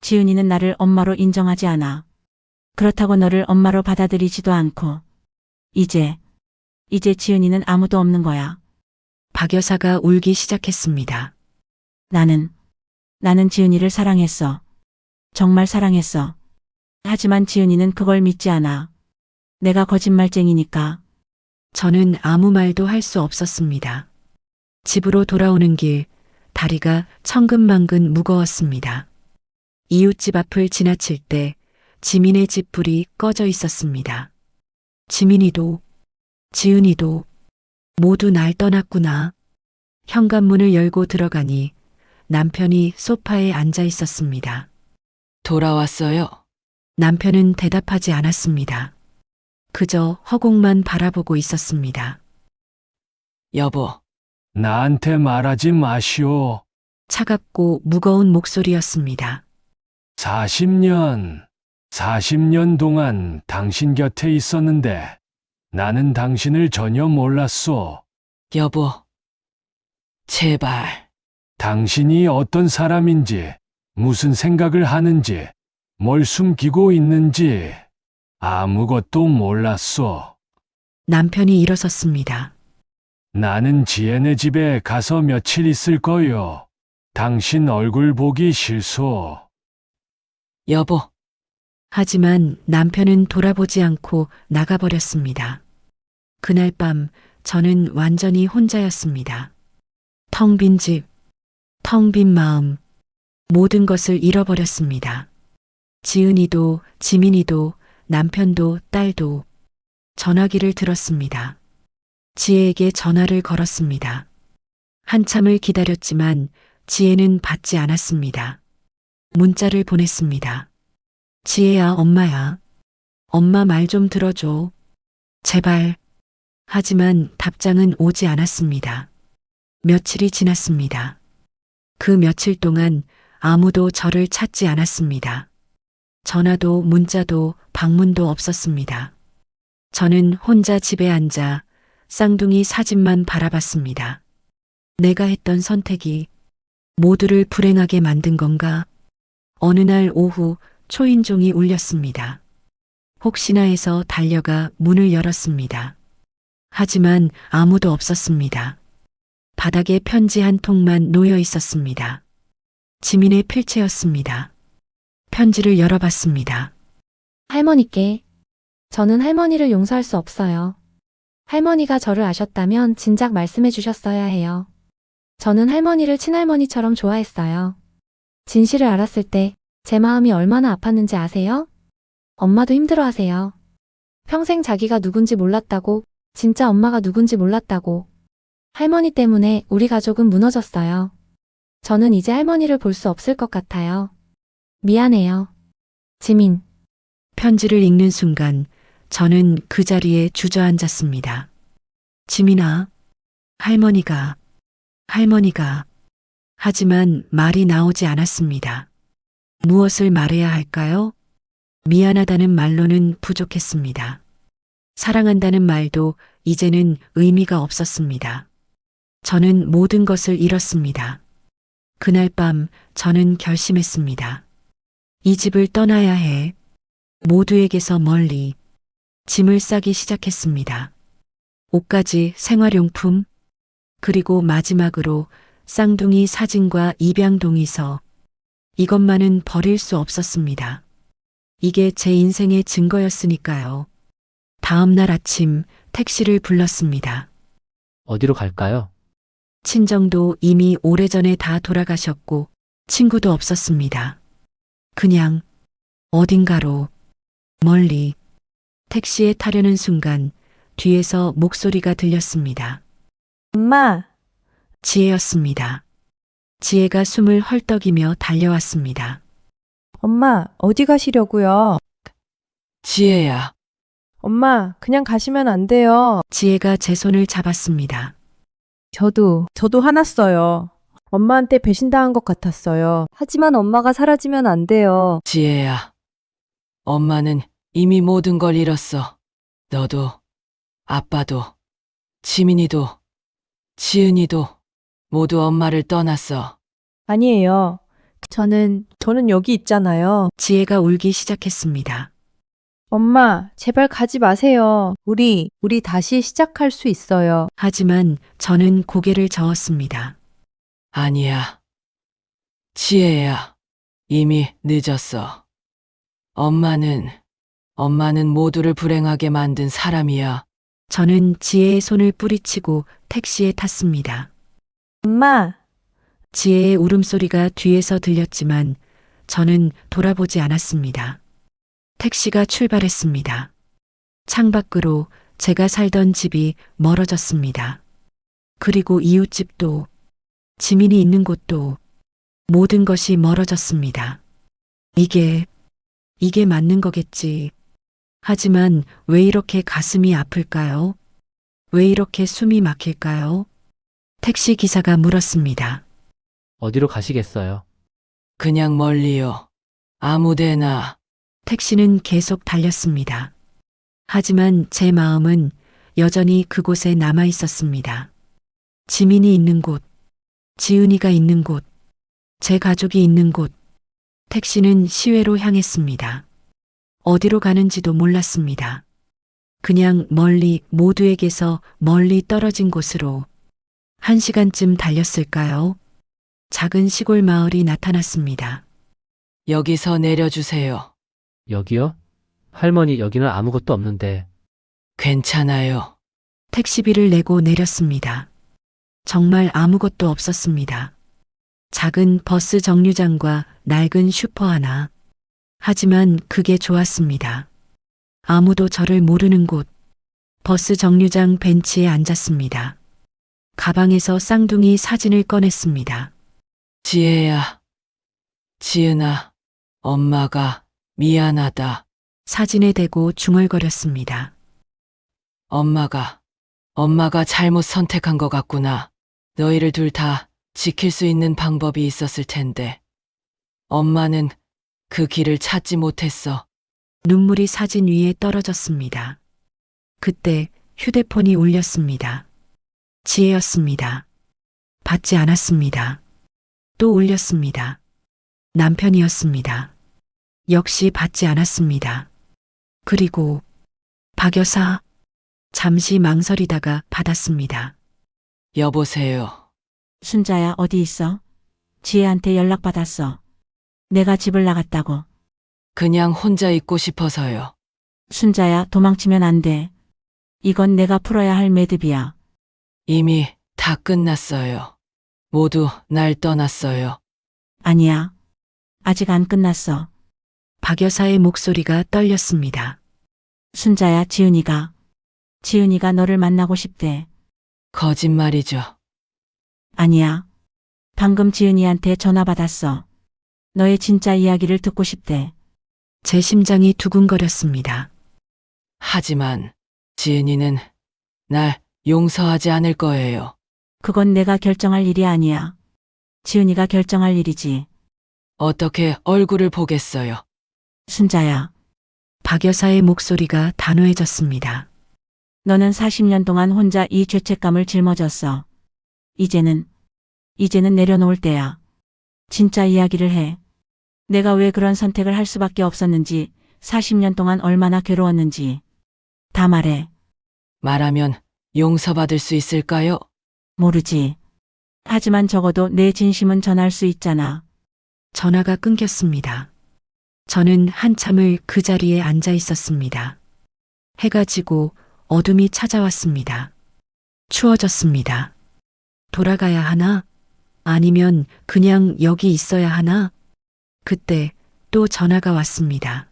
지은이는 나를 엄마로 인정하지 않아. 그렇다고 너를 엄마로 받아들이지도 않고. 이제 지은이는 아무도 없는 거야. 박 여사가 울기 시작했습니다. 나는 지은이를 사랑했어. 정말 사랑했어. 하지만 지은이는 그걸 믿지 않아. 내가 거짓말쟁이니까. 저는 아무 말도 할 수 없었습니다. 집으로 돌아오는 길, 다리가 천근만근 무거웠습니다. 이웃집 앞을 지나칠 때 지민의 집 불이 꺼져 있었습니다. 지민이도, 지은이도 모두 날 떠났구나. 현관문을 열고 들어가니 남편이 소파에 앉아 있었습니다. 돌아왔어요. 남편은 대답하지 않았습니다. 그저 허공만 바라보고 있었습니다. 여보, 나한테 말하지 마시오. 차갑고 무거운 목소리였습니다. 40년 동안 당신 곁에 있었는데 나는 당신을 전혀 몰랐소. 여보. 제발. 당신이 어떤 사람인지, 무슨 생각을 하는지, 뭘 숨기고 있는지 아무것도 몰랐소. 남편이 일어섰습니다. 나는 지혜네 집에 가서 며칠 있을 거요. 당신 얼굴 보기 싫소. 여보. 하지만 남편은 돌아보지 않고 나가버렸습니다. 그날 밤 저는 완전히 혼자였습니다. 텅 빈 집, 텅 빈 마음, 모든 것을 잃어버렸습니다. 지은이도, 지민이도, 남편도, 딸도 전화기를 들었습니다. 지혜에게 전화를 걸었습니다. 한참을 기다렸지만 지혜는 받지 않았습니다. 문자를 보냈습니다. 지혜야, 엄마야. 엄마 말 좀 들어줘. 제발. 하지만 답장은 오지 않았습니다. 며칠이 지났습니다. 그 며칠 동안 아무도 저를 찾지 않았습니다. 전화도 문자도 방문도 없었습니다. 저는 혼자 집에 앉아 쌍둥이 사진만 바라봤습니다. 내가 했던 선택이 모두를 불행하게 만든 건가? 어느 날 오후 초인종이 울렸습니다. 혹시나 해서 달려가 문을 열었습니다. 하지만 아무도 없었습니다. 바닥에 편지 한 통만 놓여 있었습니다. 지민의 필체였습니다. 편지를 열어봤습니다. 할머니께. 저는 할머니를 용서할 수 없어요. 할머니가 저를 아셨다면 진작 말씀해 주셨어야 해요. 저는 할머니를 친할머니처럼 좋아했어요. 진실을 알았을 때 제 마음이 얼마나 아팠는지 아세요? 엄마도 힘들어하세요. 평생 자기가 누군지 몰랐다고, 진짜 엄마가 누군지 몰랐다고. 할머니 때문에 우리 가족은 무너졌어요. 저는 이제 할머니를 볼 수 없을 것 같아요. 미안해요. 지민. 편지를 읽는 순간 저는 그 자리에 주저앉았습니다. 지민아, 할머니가, 하지만 말이 나오지 않았습니다. 무엇을 말해야 할까요? 미안하다는 말로는 부족했습니다. 사랑한다는 말도 이제는 의미가 없었습니다. 저는 모든 것을 잃었습니다. 그날 밤 저는 결심했습니다. 이 집을 떠나야 해. 모두에게서 멀리 짐을 싸기 시작했습니다. 옷가지, 생활용품, 그리고 마지막으로 쌍둥이 사진과 입양 동의서. 이것만은 버릴 수 없었습니다. 이게 제 인생의 증거였으니까요. 다음 날 아침 택시를 불렀습니다. 어디로 갈까요? 친정도 이미 오래전에 다 돌아가셨고 친구도 없었습니다. 그냥 어딘가로 멀리 택시에 타려는 순간 뒤에서 목소리가 들렸습니다. 엄마, 지혜였습니다. 지혜가 숨을 헐떡이며 달려왔습니다. 엄마, 어디 가시려고요? 지혜야, 엄마, 그냥 가시면 안 돼요. 지혜가 제 손을 잡았습니다. 저도 화났어요. 엄마한테 배신당한 것 같았어요. 하지만 엄마가 사라지면 안 돼요. 지혜야. 엄마는 이미 모든 걸 잃었어. 너도, 아빠도, 지민이도, 지은이도 모두 엄마를 떠났어. 아니에요. 저는 여기 있잖아요. 지혜가 울기 시작했습니다. 엄마, 제발 가지 마세요. 우리 다시 시작할 수 있어요. 하지만 저는 고개를 저었습니다. 아니야. 지혜야. 이미 늦었어. 엄마는 모두를 불행하게 만든 사람이야. 저는 지혜의 손을 뿌리치고 택시에 탔습니다. 엄마, 지혜의 울음소리가 뒤에서 들렸지만 저는 돌아보지 않았습니다. 택시가 출발했습니다. 창밖으로 제가 살던 집이 멀어졌습니다. 그리고 이웃집도, 지민이 있는 곳도 모든 것이 멀어졌습니다. 이게 맞는 거겠지. 하지만 왜 이렇게 가슴이 아플까요? 왜 이렇게 숨이 막힐까요? 택시 기사가 물었습니다. 어디로 가시겠어요? 그냥 멀리요. 아무데나. 택시는 계속 달렸습니다. 하지만 제 마음은 여전히 그곳에 남아 있었습니다. 지민이 있는 곳, 지은이가 있는 곳, 제 가족이 있는 곳. 택시는 시외로 향했습니다. 어디로 가는지도 몰랐습니다. 그냥 멀리 모두에게서 멀리 떨어진 곳으로 1시간쯤 달렸을까요? 작은 시골 마을이 나타났습니다. 여기서 내려주세요. 여기요? 할머니, 여기는 아무것도 없는데. 괜찮아요. 택시비를 내고 내렸습니다. 정말 아무것도 없었습니다. 작은 버스 정류장과 낡은 슈퍼 하나. 하지만 그게 좋았습니다. 아무도 저를 모르는 곳. 버스 정류장 벤치에 앉았습니다. 가방에서 쌍둥이 사진을 꺼냈습니다. 지혜야. 지은아. 엄마가 미안하다. 사진에 대고 중얼거렸습니다. 엄마가 잘못 선택한 것 같구나. 너희를 둘 다 지킬 수 있는 방법이 있었을 텐데. 엄마는 그 길을 찾지 못했어. 눈물이 사진 위에 떨어졌습니다. 그때 휴대폰이 울렸습니다. 지혜였습니다. 받지 않았습니다. 또 울렸습니다. 남편이었습니다. 역시 받지 않았습니다. 그리고 박 여사. 잠시 망설이다가 받았습니다. 여보세요. 순자야, 어디 있어? 지혜한테 연락받았어. 내가 집을 나갔다고. 그냥 혼자 있고 싶어서요. 순자야, 도망치면 안 돼. 이건 내가 풀어야 할 매듭이야. 이미 다 끝났어요. 모두 날 떠났어요. 아니야. 아직 안 끝났어. 박 여사의 목소리가 떨렸습니다. 순자야, 지은이가 너를 만나고 싶대. 거짓말이죠. 아니야. 방금 지은이한테 전화 받았어. 너의 진짜 이야기를 듣고 싶대. 제 심장이 두근거렸습니다. 하지만 지은이는 날 용서하지 않을 거예요. 그건 내가 결정할 일이 아니야. 지은이가 결정할 일이지. 어떻게 얼굴을 보겠어요? 순자야, 박 여사의 목소리가 단호해졌습니다. 너는 40년 동안 혼자 이 죄책감을 짊어졌어. 이제는 내려놓을 때야. 진짜 이야기를 해. 내가 왜 그런 선택을 할 수밖에 없었는지, 40년 동안 얼마나 괴로웠는지. 다 말해. 말하면 용서받을 수 있을까요? 모르지. 하지만 적어도 내 진심은 전할 수 있잖아. 전화가 끊겼습니다. 저는 한참을 그 자리에 앉아 있었습니다. 해가 지고 어둠이 찾아왔습니다. 추워졌습니다. 돌아가야 하나? 아니면 그냥 여기 있어야 하나? 그때 또 전화가 왔습니다.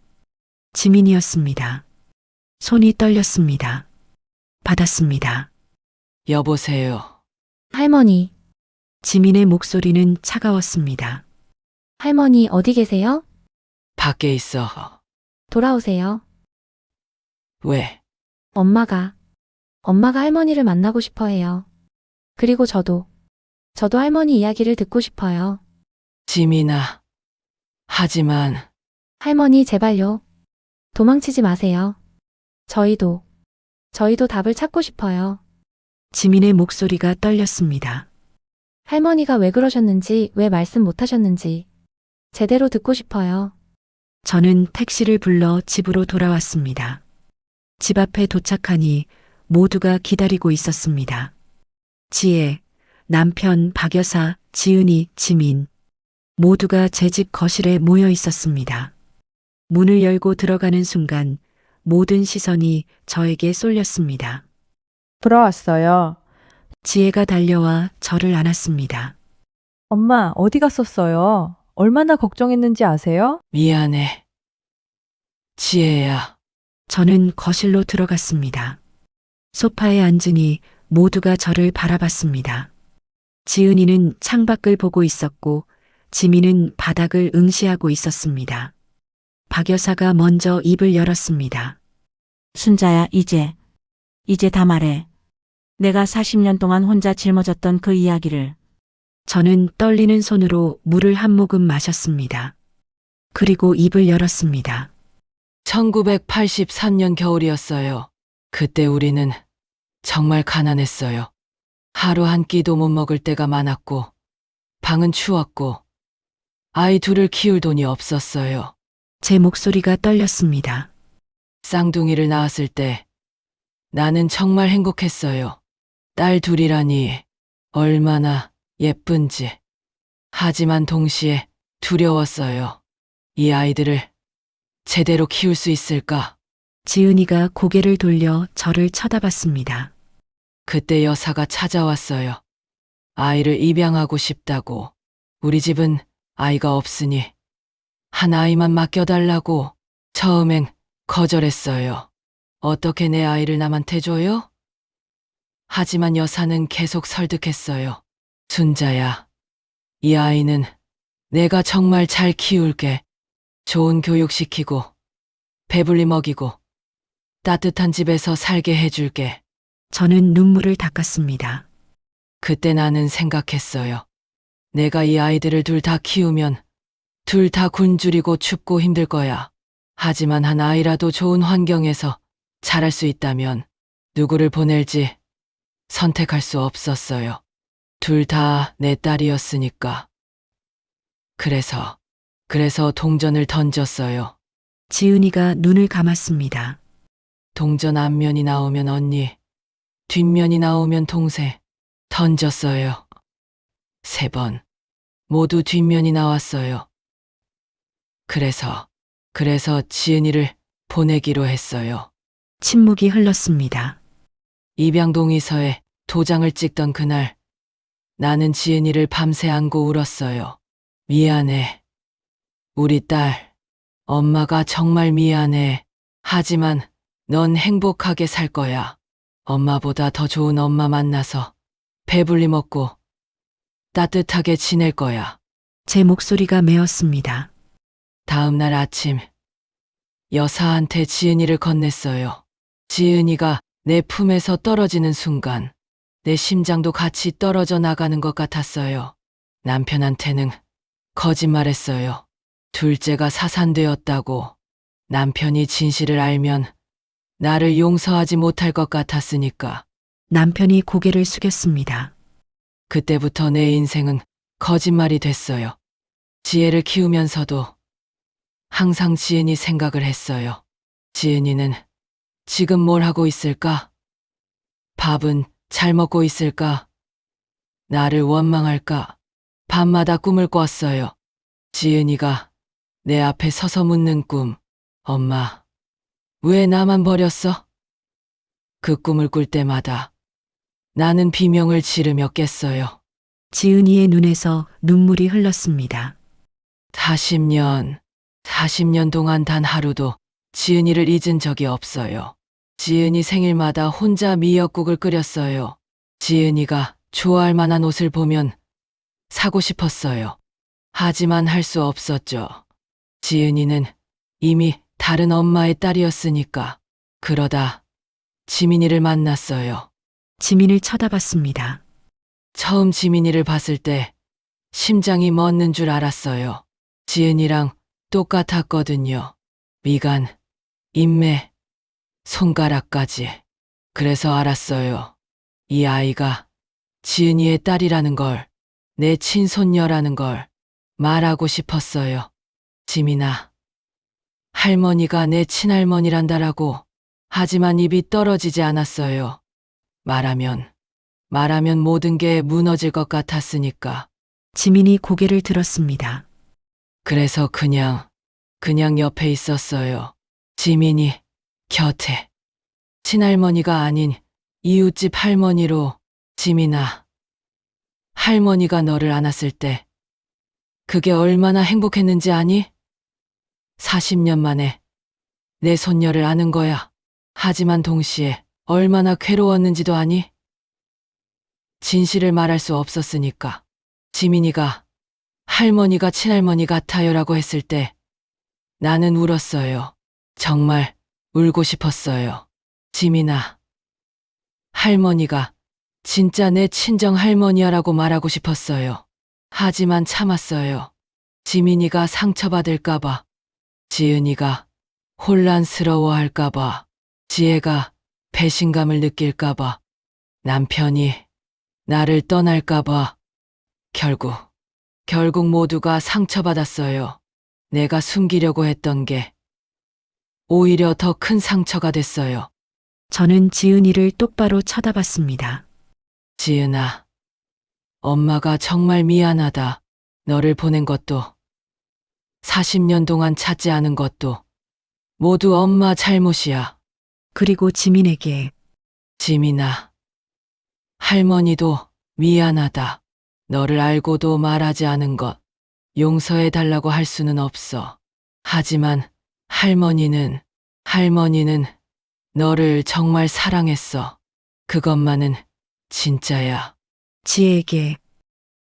지민이었습니다. 손이 떨렸습니다. 받았습니다. 여보세요. 할머니, 지민의 목소리는 차가웠습니다. 할머니 어디 계세요? 밖에 있어. 돌아오세요. 왜? 엄마가 할머니를 만나고 싶어 해요. 그리고 저도 할머니 이야기를 듣고 싶어요. 지민아. 하지만 할머니 제발요. 도망치지 마세요. 저희도 답을 찾고 싶어요. 지민의 목소리가 떨렸습니다. 할머니가 왜 그러셨는지, 왜 말씀 못 하셨는지 제대로 듣고 싶어요. 저는 택시를 불러 집으로 돌아왔습니다. 집 앞에 도착하니 모두가 기다리고 있었습니다. 지혜, 남편, 박 여사, 지은이, 지민. 모두가 제 집 거실에 모여 있었습니다. 문을 열고 들어가는 순간 모든 시선이 저에게 쏠렸습니다. 돌아왔어요. 지혜가 달려와 저를 안았습니다. 엄마, 어디 갔었어요? 얼마나 걱정했는지 아세요? 미안해. 지혜야. 저는 거실로 들어갔습니다. 소파에 앉으니 모두가 저를 바라봤습니다. 지은이는 창밖을 보고 있었고 지민은 바닥을 응시하고 있었습니다. 박 여사가 먼저 입을 열었습니다. 순자야, 이제 다 말해. 내가 40년 동안 혼자 짊어졌던 그 이야기를. 저는 떨리는 손으로 물을 한 모금 마셨습니다. 그리고 입을 열었습니다. 1983년 겨울이었어요. 그때 우리는 정말 가난했어요. 하루 한 끼도 못 먹을 때가 많았고, 방은 추웠고, 아이 둘을 키울 돈이 없었어요. 제 목소리가 떨렸습니다. 쌍둥이를 낳았을 때 나는 정말 행복했어요. 딸 둘이라니 얼마나 예쁜지. 하지만 동시에 두려웠어요. 이 아이들을 제대로 키울 수 있을까? 지은이가 고개를 돌려 저를 쳐다봤습니다. 그때 여사가 찾아왔어요. 아이를 입양하고 싶다고. 우리 집은 아이가 없으니 한 아이만 맡겨달라고. 처음엔 거절했어요. 어떻게 내 아이를 남한테 줘요? 하지만 여사는 계속 설득했어요. 순자야, 이 아이는 내가 정말 잘 키울게. 좋은 교육 시키고, 배불리 먹이고, 따뜻한 집에서 살게 해줄게. 저는 눈물을 닦았습니다. 그때 나는 생각했어요. 내가 이 아이들을 둘 다 키우면 둘 다 굶주리고 춥고 힘들 거야. 하지만 한 아이라도 좋은 환경에서 자랄 수 있다면 누구를 보낼지 선택할 수 없었어요. 둘 다 내 딸이었으니까. 그래서 동전을 던졌어요. 지은이가 눈을 감았습니다. 동전 앞면이 나오면 언니, 뒷면이 나오면 동생. 던졌어요. 3번. 모두 뒷면이 나왔어요. 그래서 지은이를 보내기로 했어요. 침묵이 흘렀습니다. 입양 동의서에 도장을 찍던 그날, 나는 지은이를 밤새 안고 울었어요. 미안해. 우리 딸, 엄마가 정말 미안해. 하지만 넌 행복하게 살 거야. 엄마보다 더 좋은 엄마 만나서 배불리 먹고 따뜻하게 지낼 거야. 제 목소리가 메었습니다. 다음 날 아침, 여사한테 지은이를 건넸어요. 지은이가 내 품에서 떨어지는 순간, 내 심장도 같이 떨어져 나가는 것 같았어요. 남편한테는 거짓말했어요. 둘째가 사산되었다고. 남편이 진실을 알면 나를 용서하지 못할 것 같았으니까. 남편이 고개를 숙였습니다. 그때부터 내 인생은 거짓말이 됐어요. 지혜를 키우면서도 항상 지은이 생각을 했어요. 지은이는 지금 뭘 하고 있을까? 밥은 잘 먹고 있을까? 나를 원망할까? 밤마다 꿈을 꿨어요. 지은이가 내 앞에 서서 묻는 꿈. 엄마, 왜 나만 버렸어? 그 꿈을 꿀 때마다 나는 비명을 지르며 깼어요. 지은이의 눈에서 눈물이 흘렀습니다. 40년 동안 단 하루도 지은이를 잊은 적이 없어요. 지은이 생일마다 혼자 미역국을 끓였어요. 지은이가 좋아할 만한 옷을 보면 사고 싶었어요. 하지만 할 수 없었죠. 지은이는 이미 다른 엄마의 딸이었으니까. 그러다 지민이를 만났어요. 지민을 쳐다봤습니다. 처음 지민이를 봤을 때 심장이 멎는 줄 알았어요. 지은이랑 똑같았거든요. 미간, 인매, 손가락까지. 그래서 알았어요. 이 아이가 지은이의 딸이라는 걸, 내 친손녀라는 걸 말하고 싶었어요. 지민아, 할머니가 내 친할머니란다라고. 하지만 입이 떨어지지 않았어요. 말하면 모든 게 무너질 것 같았으니까. 지민이 고개를 들었습니다. 그래서 그냥 옆에 있었어요. 지민이 곁에. 친할머니가 아닌 이웃집 할머니로. 지민아, 할머니가 너를 안았을 때 그게 얼마나 행복했는지 아니? 40년 만에 내 손녀를 아는 거야. 하지만 동시에 얼마나 괴로웠는지도 아니? 진실을 말할 수 없었으니까. 지민이가 할머니가 친할머니 같아요라고 했을 때 나는 울었어요. 정말 울고 싶었어요. 지민아, 할머니가 진짜 내 친정 할머니야라고 말하고 싶었어요. 하지만 참았어요. 지민이가 상처받을까봐. 지은이가 혼란스러워할까봐. 지혜가 배신감을 느낄까봐. 남편이 나를 떠날까봐. 결국 모두가 상처받았어요. 내가 숨기려고 했던 게 오히려 더 큰 상처가 됐어요. 저는 지은이를 똑바로 쳐다봤습니다. 지은아, 엄마가 정말 미안하다. 너를 보낸 것도, 40년 동안 찾지 않은 것도 모두 엄마 잘못이야. 그리고 지민에게 지민아, 할머니도 미안하다. 너를 알고도 말하지 않은 것 용서해달라고 할 수는 없어. 하지만 할머니는 너를 정말 사랑했어. 그것만은 진짜야. 지혜에게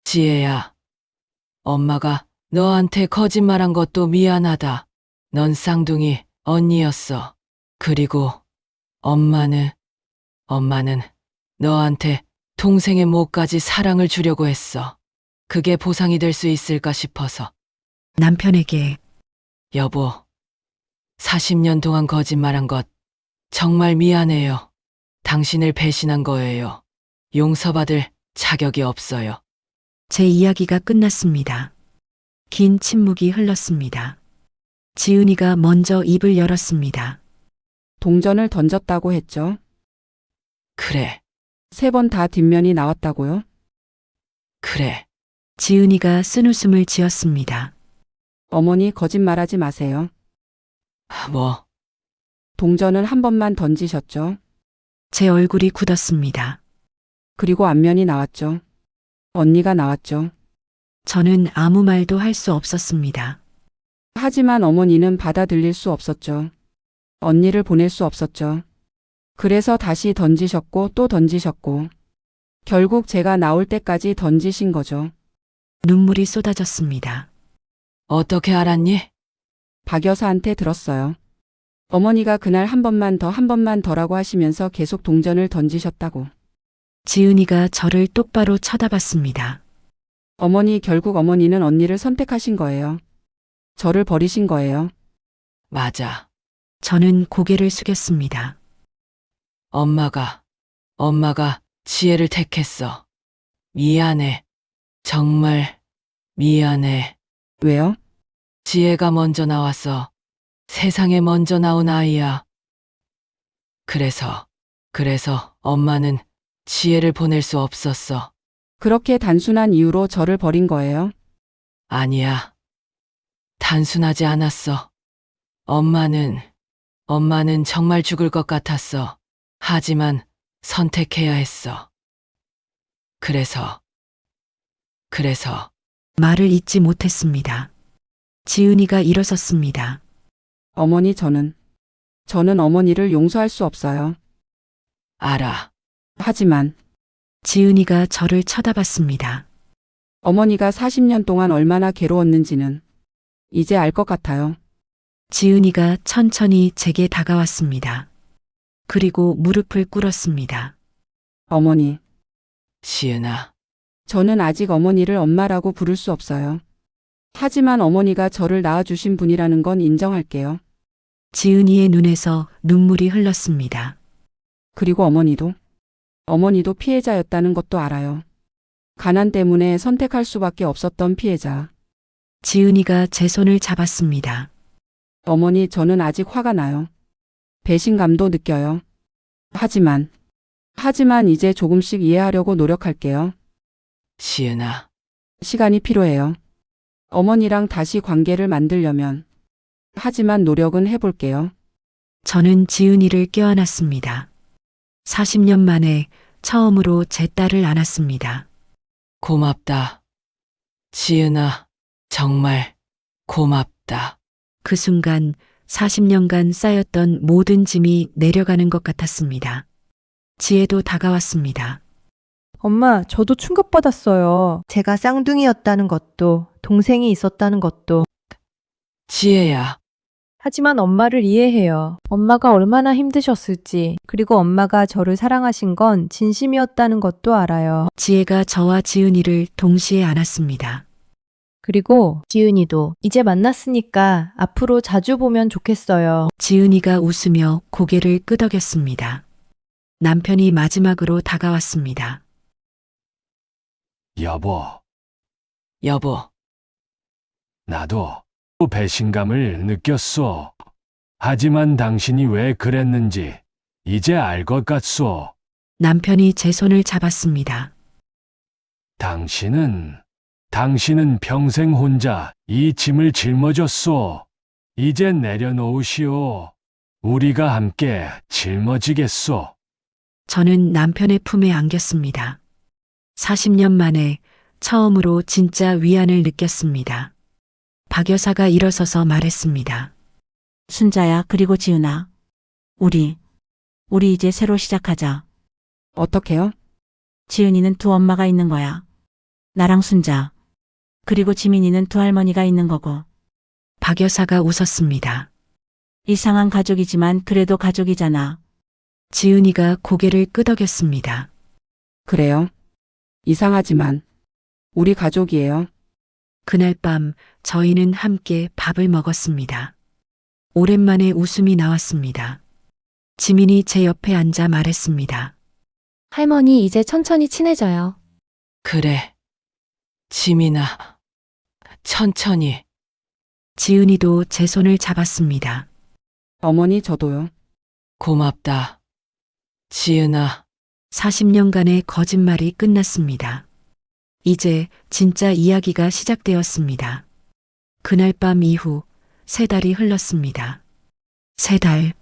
지혜야, 엄마가 너한테 거짓말한 것도 미안하다. 넌 쌍둥이 언니였어. 그리고 엄마는 너한테 동생의 목까지 사랑을 주려고 했어. 그게 보상이 될 수 있을까 싶어서. 남편에게 여보, 40년 동안 거짓말한 것 정말 미안해요. 당신을 배신한 거예요. 용서받을 자격이 없어요. 제 이야기가 끝났습니다. 긴 침묵이 흘렀습니다. 지은이가 먼저 입을 열었습니다. 동전을 던졌다고 했죠. 그래, 3번 다 뒷면이 나왔다고요? 그래. 지은이가 쓴웃음을 지었습니다. 어머니 거짓말하지 마세요. 뭐, 동전을 한 번만 던지셨죠. 제 얼굴이 굳었습니다. 그리고 앞면이 나왔죠. 언니가 나왔죠. 저는 아무 말도 할 수 없었습니다. 하지만 어머니는 받아들일 수 없었죠. 언니를 보낼 수 없었죠. 그래서 다시 던지셨고 또 던지셨고 결국 제가 나올 때까지 던지신 거죠. 눈물이 쏟아졌습니다. 어떻게 알았니? 박 여사한테 들었어요. 어머니가 그날 한 번만 더라고 하시면서 계속 동전을 던지셨다고. 지은이가 저를 똑바로 쳐다봤습니다. 어머니, 결국 어머니는 언니를 선택하신 거예요. 저를 버리신 거예요. 맞아. 저는 고개를 숙였습니다. 엄마가 지혜를 택했어. 미안해. 정말 미안해. 왜요? 지혜가 먼저 나왔어. 세상에 먼저 나온 아이야. 그래서 엄마는 지혜를 보낼 수 없었어. 그렇게 단순한 이유로 저를 버린 거예요? 아니야. 단순하지 않았어. 엄마는 정말 죽을 것 같았어. 하지만 선택해야 했어. 그래서 말을 잇지 못했습니다. 지은이가 일어섰습니다. 어머니, 저는 어머니를 용서할 수 없어요. 알아. 하지만 지은이가 저를 쳐다봤습니다. 어머니가 40년 동안 얼마나 괴로웠는지는 이제 알 것 같아요. 지은이가 천천히 제게 다가왔습니다. 그리고 무릎을 꿇었습니다. 어머니, 지은아. 저는 아직 어머니를 엄마라고 부를 수 없어요. 하지만 어머니가 저를 낳아주신 분이라는 건 인정할게요. 지은이의 눈에서 눈물이 흘렀습니다. 그리고 어머니도 피해자였다는 것도 알아요. 가난 때문에 선택할 수밖에 없었던 피해자. 지은이가 제 손을 잡았습니다. 어머니, 저는 아직 화가 나요. 배신감도 느껴요. 하지만 이제 조금씩 이해하려고 노력할게요. 지은아. 시간이 필요해요. 어머니랑 다시 관계를 만들려면. 하지만 노력은 해볼게요. 저는 지은이를 껴안았습니다. 40년 만에 처음으로 제 딸을 안았습니다. 고맙다. 지은아. 정말 고맙다. 그 순간 40년간 쌓였던 모든 짐이 내려가는 것 같았습니다. 지혜도 다가왔습니다. 엄마, 저도 충격받았어요. 제가 쌍둥이였다는 것도, 동생이 있었다는 것도. 지혜야. 하지만 엄마를 이해해요. 엄마가 얼마나 힘드셨을지, 그리고 엄마가 저를 사랑하신 건 진심이었다는 것도 알아요. 지혜가 저와 지은이를 동시에 안았습니다. 그리고 지은이도 이제 만났으니까 앞으로 자주 보면 좋겠어요. 지은이가 웃으며 고개를 끄덕였습니다. 남편이 마지막으로 다가왔습니다. 여보, 나도 배신감을 느꼈소. 하지만 당신이 왜 그랬는지 이제 알 것 같소. 남편이 제 손을 잡았습니다. 당신은 평생 혼자 이 짐을 짊어졌소. 이제 내려놓으시오. 우리가 함께 짊어지겠소. 저는 남편의 품에 안겼습니다. 40년 만에 처음으로 진짜 위안을 느꼈습니다. 박 여사가 일어서서 말했습니다. 순자야, 그리고 지은아. 우리 이제 새로 시작하자. 어떻게요? 지은이는 두 엄마가 있는 거야. 나랑 순자. 그리고 지민이는 두 할머니가 있는 거고. 박 여사가 웃었습니다. 이상한 가족이지만 그래도 가족이잖아. 지은이가 고개를 끄덕였습니다. 그래요. 이상하지만 우리 가족이에요. 그날 밤 저희는 함께 밥을 먹었습니다. 오랜만에 웃음이 나왔습니다. 지민이 제 옆에 앉아 말했습니다. 할머니, 이제 천천히 친해져요. 그래. 지민아. 천천히. 지은이도 제 손을 잡았습니다. 어머니, 저도요. 고맙다. 지은아. 40년간의 거짓말이 끝났습니다. 이제 진짜 이야기가 시작되었습니다. 그날 밤 이후 3달이 흘렀습니다. 3달.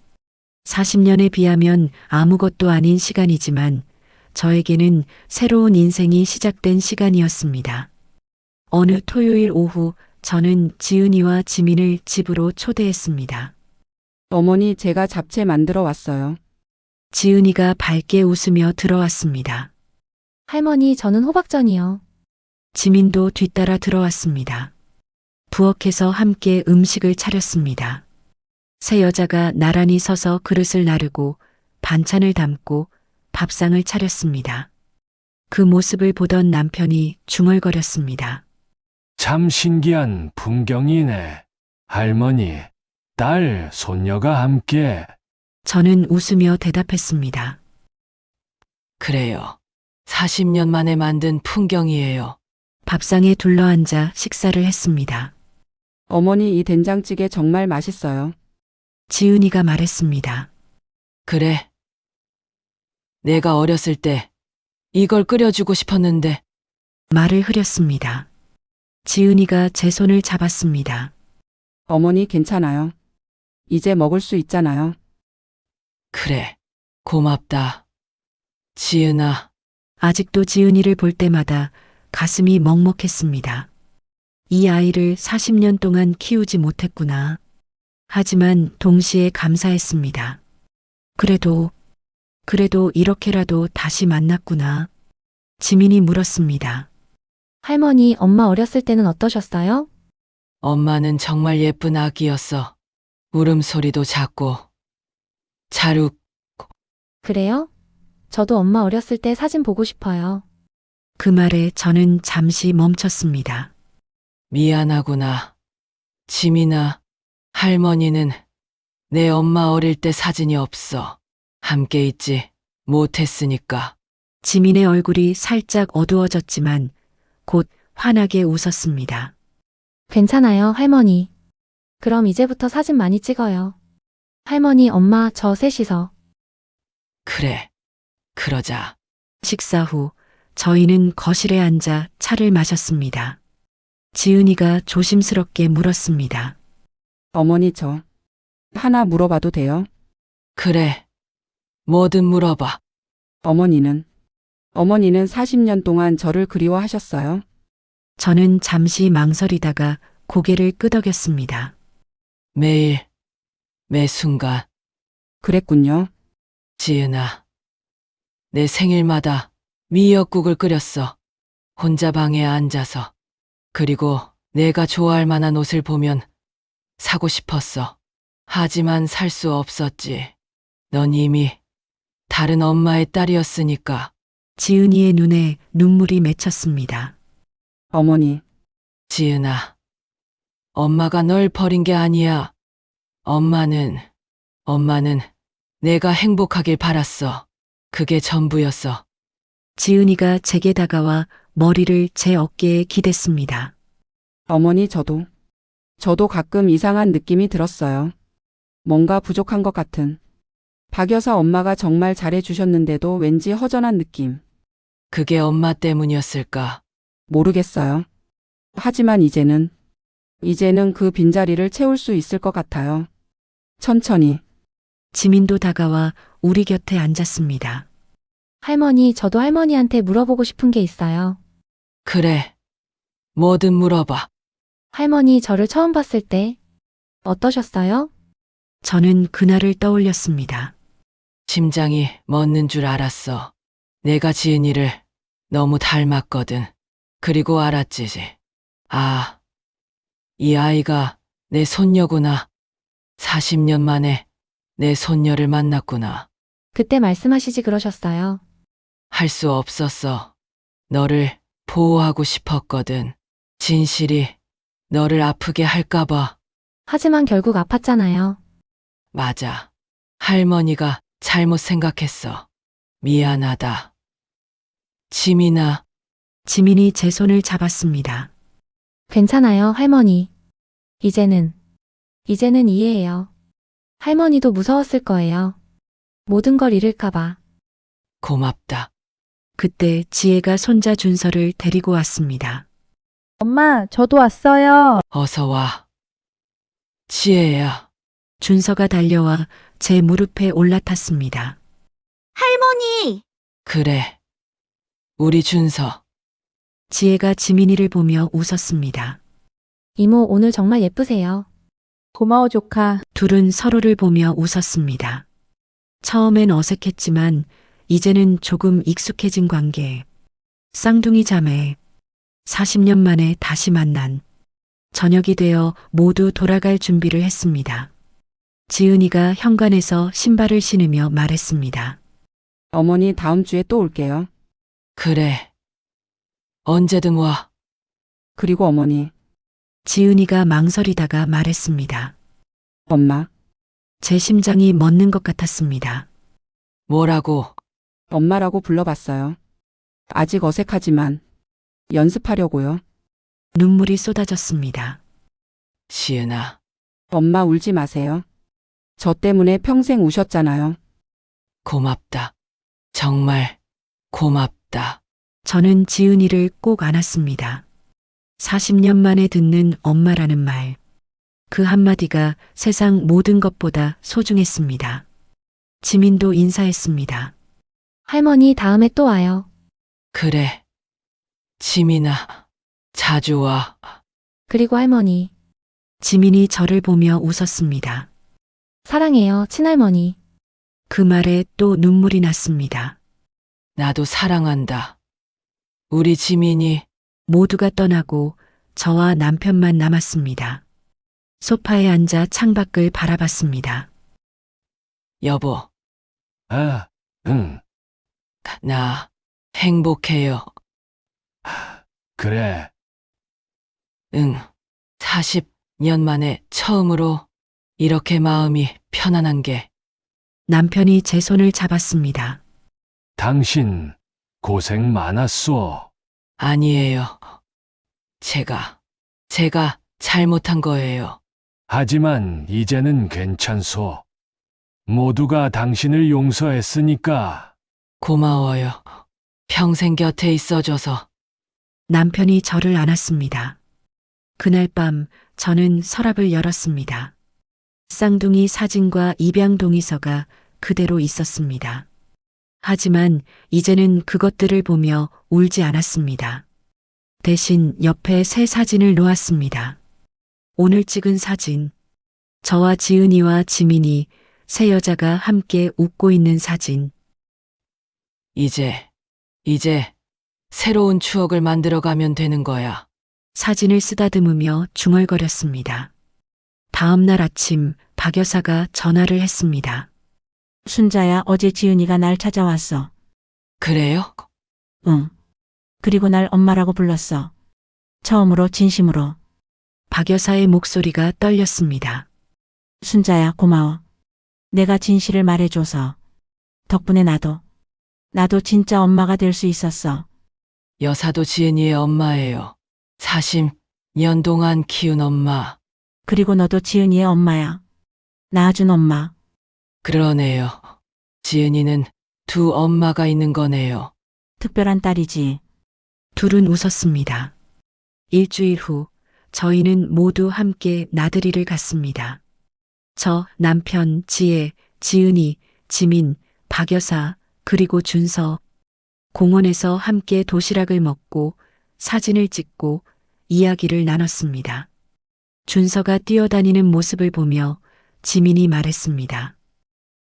40년에 비하면 아무것도 아닌 시간이지만 저에게는 새로운 인생이 시작된 시간이었습니다. 어느 토요일 오후 저는 지은이와 지민을 집으로 초대했습니다. 어머니, 제가 잡채 만들어 왔어요. 지은이가 밝게 웃으며 들어왔습니다. 할머니, 저는 호박전이요. 지민도 뒤따라 들어왔습니다. 부엌에서 함께 음식을 차렸습니다. 세 여자가 나란히 서서 그릇을 나르고 반찬을 담고 밥상을 차렸습니다. 그 모습을 보던 남편이 중얼거렸습니다. 참 신기한 풍경이네. 할머니, 딸, 손녀가 함께. 저는 웃으며 대답했습니다. 그래요. 40년 만에 만든 풍경이에요. 밥상에 둘러앉아 식사를 했습니다. 어머니 이 된장찌개 정말 맛있어요. 지은이가 말했습니다. 그래. 내가 어렸을 때 이걸 끓여주고 싶었는데. 말을 흐렸습니다. 지은이가 제 손을 잡았습니다. 어머니 괜찮아요. 이제 먹을 수 있잖아요. 그래. 고맙다. 지은아. 아직도 지은이를 볼 때마다 가슴이 먹먹했습니다. 이 아이를 40년 동안 키우지 못했구나. 하지만 동시에 감사했습니다. 그래도 이렇게라도 다시 만났구나. 지민이 물었습니다. 할머니, 엄마 어렸을 때는 어떠셨어요? 엄마는 정말 예쁜 아기였어. 울음소리도 작고 잘 웃고. 그래요? 저도 엄마 어렸을 때 사진 보고 싶어요. 그 말에 저는 잠시 멈췄습니다. 미안하구나. 지민아, 할머니는 내 엄마 어릴 때 사진이 없어. 함께 있지 못했으니까. 지민의 얼굴이 살짝 어두워졌지만 곧 환하게 웃었습니다. 괜찮아요, 할머니. 그럼 이제부터 사진 많이 찍어요. 할머니, 엄마, 저 셋이서. 그래. 그러자. 식사 후 저희는 거실에 앉아 차를 마셨습니다. 지은이가 조심스럽게 물었습니다. 어머니 저 하나 물어봐도 돼요? 그래. 뭐든 물어봐. 어머니는 40년 동안 저를 그리워하셨어요? 저는 잠시 망설이다가 고개를 끄덕였습니다. 매일, 매 순간. 그랬군요. 지은아. 내 생일마다 미역국을 끓였어. 혼자 방에 앉아서. 그리고 내가 좋아할 만한 옷을 보면 사고 싶었어. 하지만 살 수 없었지. 넌 이미 다른 엄마의 딸이었으니까. 지은이의 눈에 눈물이 맺혔습니다. 어머니, 지은아. 엄마가 널 버린 게 아니야. 엄마는 내가 행복하길 바랐어. 그게 전부였어. 지은이가 제게 다가와 머리를 제 어깨에 기댔습니다. 어머니 저도 가끔 이상한 느낌이 들었어요. 뭔가 부족한 것 같은. 박 여사 엄마가 정말 잘해주셨는데도 왠지 허전한 느낌. 그게 엄마 때문이었을까? 모르겠어요. 하지만 이제는 그 빈자리를 채울 수 있을 것 같아요. 천천히. 지민도 다가와 우리 곁에 앉았습니다. 할머니, 저도 할머니한테 물어보고 싶은 게 있어요. 그래. 뭐든 물어봐. 할머니, 저를 처음 봤을 때 어떠셨어요? 저는 그날을 떠올렸습니다. 심장이 멎는 줄 알았어. 내가 지은이를 너무 닮았거든. 그리고 알았지. 아, 이 아이가 내 손녀구나. 40년 만에 내 손녀를 만났구나. 그때 말씀하시지 그러셨어요. 할 수 없었어. 너를 보호하고 싶었거든. 진실이 너를 아프게 할까봐. 하지만 결국 아팠잖아요. 맞아. 할머니가 잘못 생각했어. 미안하다. 지민아. 지민이 제 손을 잡았습니다. 괜찮아요, 할머니. 이제는 이해해요. 할머니도 무서웠을 거예요. 모든 걸 잃을까봐. 고맙다. 그때 지혜가 손자 준서를 데리고 왔습니다. 엄마, 저도 왔어요. 어서 와. 지혜야. 준서가 달려와 제 무릎에 올라탔습니다. 할머니! 그래. 우리 준서. 지혜가 지민이를 보며 웃었습니다. 이모, 오늘 정말 예쁘세요. 고마워, 조카. 둘은 서로를 보며 웃었습니다. 처음엔 어색했지만 이제는 조금 익숙해진 관계. 쌍둥이 자매. 40년 만에 다시 만난 저녁이 되어 모두 돌아갈 준비를 했습니다. 지은이가 현관에서 신발을 신으며 말했습니다. 어머니 다음 주에 또 올게요. 그래. 언제든 와. 그리고 어머니, 지은이가 망설이다가 말했습니다. 엄마, 제 심장이 멎는 것 같았습니다. 뭐라고? 엄마라고 불러봤어요. 아직 어색하지만 연습하려고요. 눈물이 쏟아졌습니다. 지은아. 엄마 울지 마세요. 저 때문에 평생 우셨잖아요. 고맙다. 정말 고맙다. 저는 지은이를 꼭 안았습니다. 40년 만에 듣는 엄마라는 말. 그 한마디가 세상 모든 것보다 소중했습니다. 지민도 인사했습니다. 할머니 다음에 또 와요. 그래. 지민아, 자주 와. 그리고 할머니, 지민이 저를 보며 웃었습니다. 사랑해요, 친할머니. 그 말에 또 눈물이 났습니다. 나도 사랑한다. 우리 지민이. 모두가 떠나고 저와 남편만 남았습니다. 소파에 앉아 창밖을 바라봤습니다. 여보, 아, 응, 나 행복해요. 그래. 응. 40년 만에 처음으로 이렇게 마음이 편안한 게. 남편이 제 손을 잡았습니다. 당신 고생 많았소. 아니에요. 제가 잘못한 거예요. 하지만 이제는 괜찮소. 모두가 당신을 용서했으니까. 고마워요. 평생 곁에 있어줘서. 남편이 저를 안았습니다. 그날 밤 저는 서랍을 열었습니다. 쌍둥이 사진과 입양 동의서가 그대로 있었습니다. 하지만 이제는 그것들을 보며 울지 않았습니다. 대신 옆에 새 사진을 놓았습니다. 오늘 찍은 사진. 저와 지은이와 지민이 세 여자가 함께 웃고 있는 사진. 이제 새로운 추억을 만들어가면 되는 거야. 사진을 쓰다듬으며 중얼거렸습니다. 다음 날 아침 박 여사가 전화를 했습니다. 순자야, 어제 지은이가 날 찾아왔어. 그래요? 응. 그리고 날 엄마라고 불렀어. 처음으로 진심으로. 박 여사의 목소리가 떨렸습니다. 순자야, 고마워. 내가 진실을 말해줘서. 덕분에 나도 진짜 엄마가 될 수 있었어. 여사도 지은이의 엄마예요. 40년 동안 키운 엄마. 그리고 너도 지은이의 엄마야. 낳아준 엄마. 그러네요. 지은이는 두 엄마가 있는 거네요. 특별한 딸이지. 둘은 웃었습니다. 일주일 후 저희는 모두 함께 나들이를 갔습니다. 저, 남편, 지혜, 지은이, 지민, 박 여사, 그리고 준서. 공원에서 함께 도시락을 먹고 사진을 찍고 이야기를 나눴습니다. 준서가 뛰어다니는 모습을 보며 지민이 말했습니다.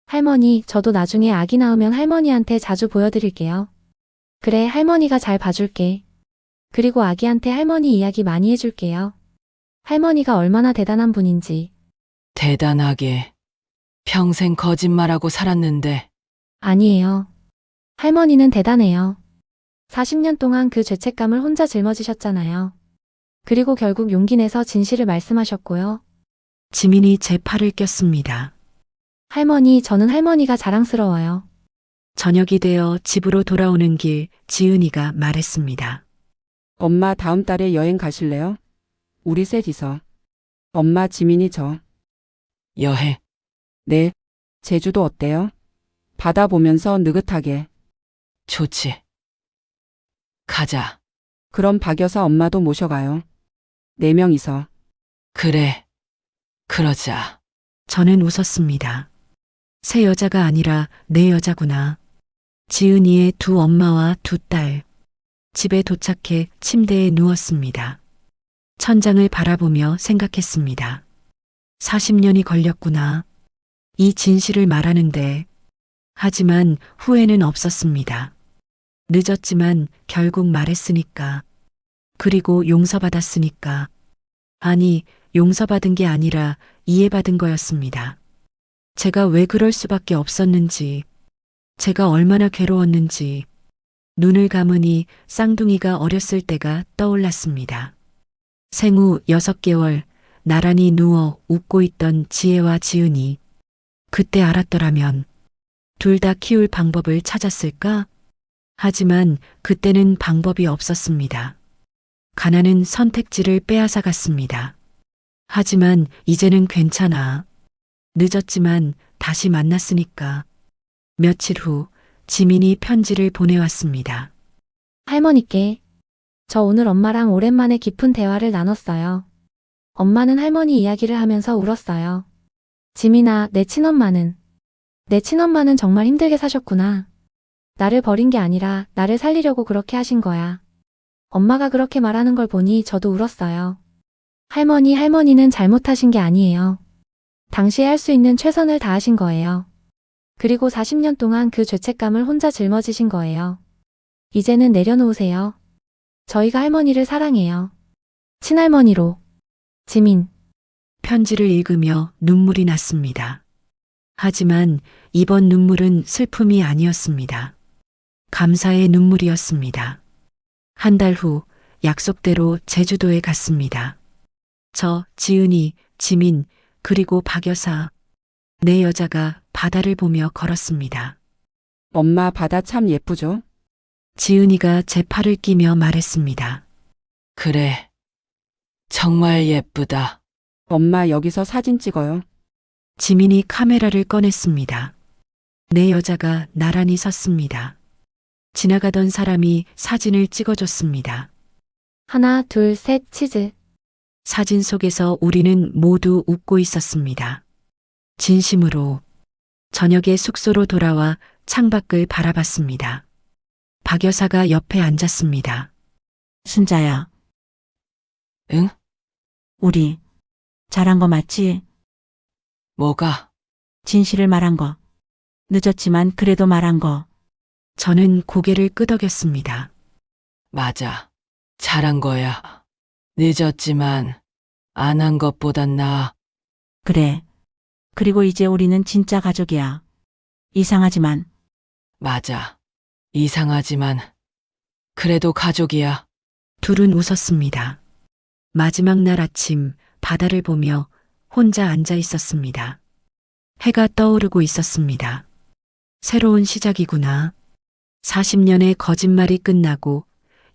할머니, 저도 나중에 아기 낳으면 할머니한테 자주 보여드릴게요. 그래, 할머니가 잘 봐줄게. 그리고 아기한테 할머니 이야기 많이 해줄게요. 할머니가 얼마나 대단한 분인지. 대단하게. 평생 거짓말하고 살았는데. 아니에요. 할머니는 대단해요. 40년 동안 그 죄책감을 혼자 짊어지셨잖아요. 그리고 결국 용기 내서 진실을 말씀하셨고요. 지민이 제 팔을 꼈습니다. 할머니, 저는 할머니가 자랑스러워요. 저녁이 되어 집으로 돌아오는 길 지은이가 말했습니다. 엄마 다음 달에 여행 가실래요? 우리 셋이서. 엄마, 지민이, 저. 여행. 네. 제주도 어때요? 바다 보면서 느긋하게. 좋지. 가자. 그럼 박 여사 엄마도 모셔가요. 4명이서. 그래. 그러자. 저는 웃었습니다. 세 여자가 아니라 네 여자구나. 지은이의 두 엄마와 두 딸. 집에 도착해 침대에 누웠습니다. 천장을 바라보며 생각했습니다. 40년이 걸렸구나. 이 진실을 말하는데. 하지만 후회는 없었습니다. 늦었지만 결국 말했으니까. 그리고 용서받았으니까. 아니, 용서받은 게 아니라 이해받은 거였습니다. 제가 왜 그럴 수밖에 없었는지, 제가 얼마나 괴로웠는지, 눈을 감으니 쌍둥이가 어렸을 때가 떠올랐습니다. 생후 6개월 나란히 누워 웃고 있던 지혜와 지은이. 그때 알았더라면 둘 다 키울 방법을 찾았을까? 하지만 그때는 방법이 없었습니다. 가난은 선택지를 빼앗아갔습니다. 하지만 이제는 괜찮아. 늦었지만 다시 만났으니까. 며칠 후 지민이 편지를 보내왔습니다. 할머니께. 저 오늘 엄마랑 오랜만에 깊은 대화를 나눴어요. 엄마는 할머니 이야기를 하면서 울었어요. 지민아, 내 친엄마는 정말 힘들게 사셨구나. 나를 버린 게 아니라 나를 살리려고 그렇게 하신 거야. 엄마가 그렇게 말하는 걸 보니 저도 울었어요. 할머니는 잘못하신 게 아니에요. 당시에 할 수 있는 최선을 다하신 거예요. 그리고 40년 동안 그 죄책감을 혼자 짊어지신 거예요. 이제는 내려놓으세요. 저희가 할머니를 사랑해요. 친할머니로. 지민. 편지를 읽으며 눈물이 났습니다. 하지만 이번 눈물은 슬픔이 아니었습니다. 감사의 눈물이었습니다. 한 달 후 약속대로 제주도에 갔습니다. 저, 지은이, 지민, 그리고 박 여사, 네 여자가 바다를 보며 걸었습니다. 엄마 바다 참 예쁘죠? 지은이가 제 팔을 끼며 말했습니다. 그래. 정말 예쁘다. 엄마 여기서 사진 찍어요. 지민이 카메라를 꺼냈습니다. 네 여자가 나란히 섰습니다. 지나가던 사람이 사진을 찍어줬습니다. 하나, 둘, 셋, 치즈. 사진 속에서 우리는 모두 웃고 있었습니다. 진심으로. 저녁에 숙소로 돌아와 창밖을 바라봤습니다. 박 여사가 옆에 앉았습니다. 순자야, 응? 우리 잘한 거 맞지? 뭐가? 진실을 말한 거. 늦었지만 그래도 말한 거. 저는 고개를 끄덕였습니다. 맞아. 잘한 거야. 늦었지만 안 한 것보단 나아. 그래. 그리고 이제 우리는 진짜 가족이야. 이상하지만 맞아. 이상하지만 그래도 가족이야. 둘은 웃었습니다. 마지막 날 아침 바다를 보며 혼자 앉아 있었습니다. 해가 떠오르고 있었습니다. 새로운 시작이구나. 40년의 거짓말이 끝나고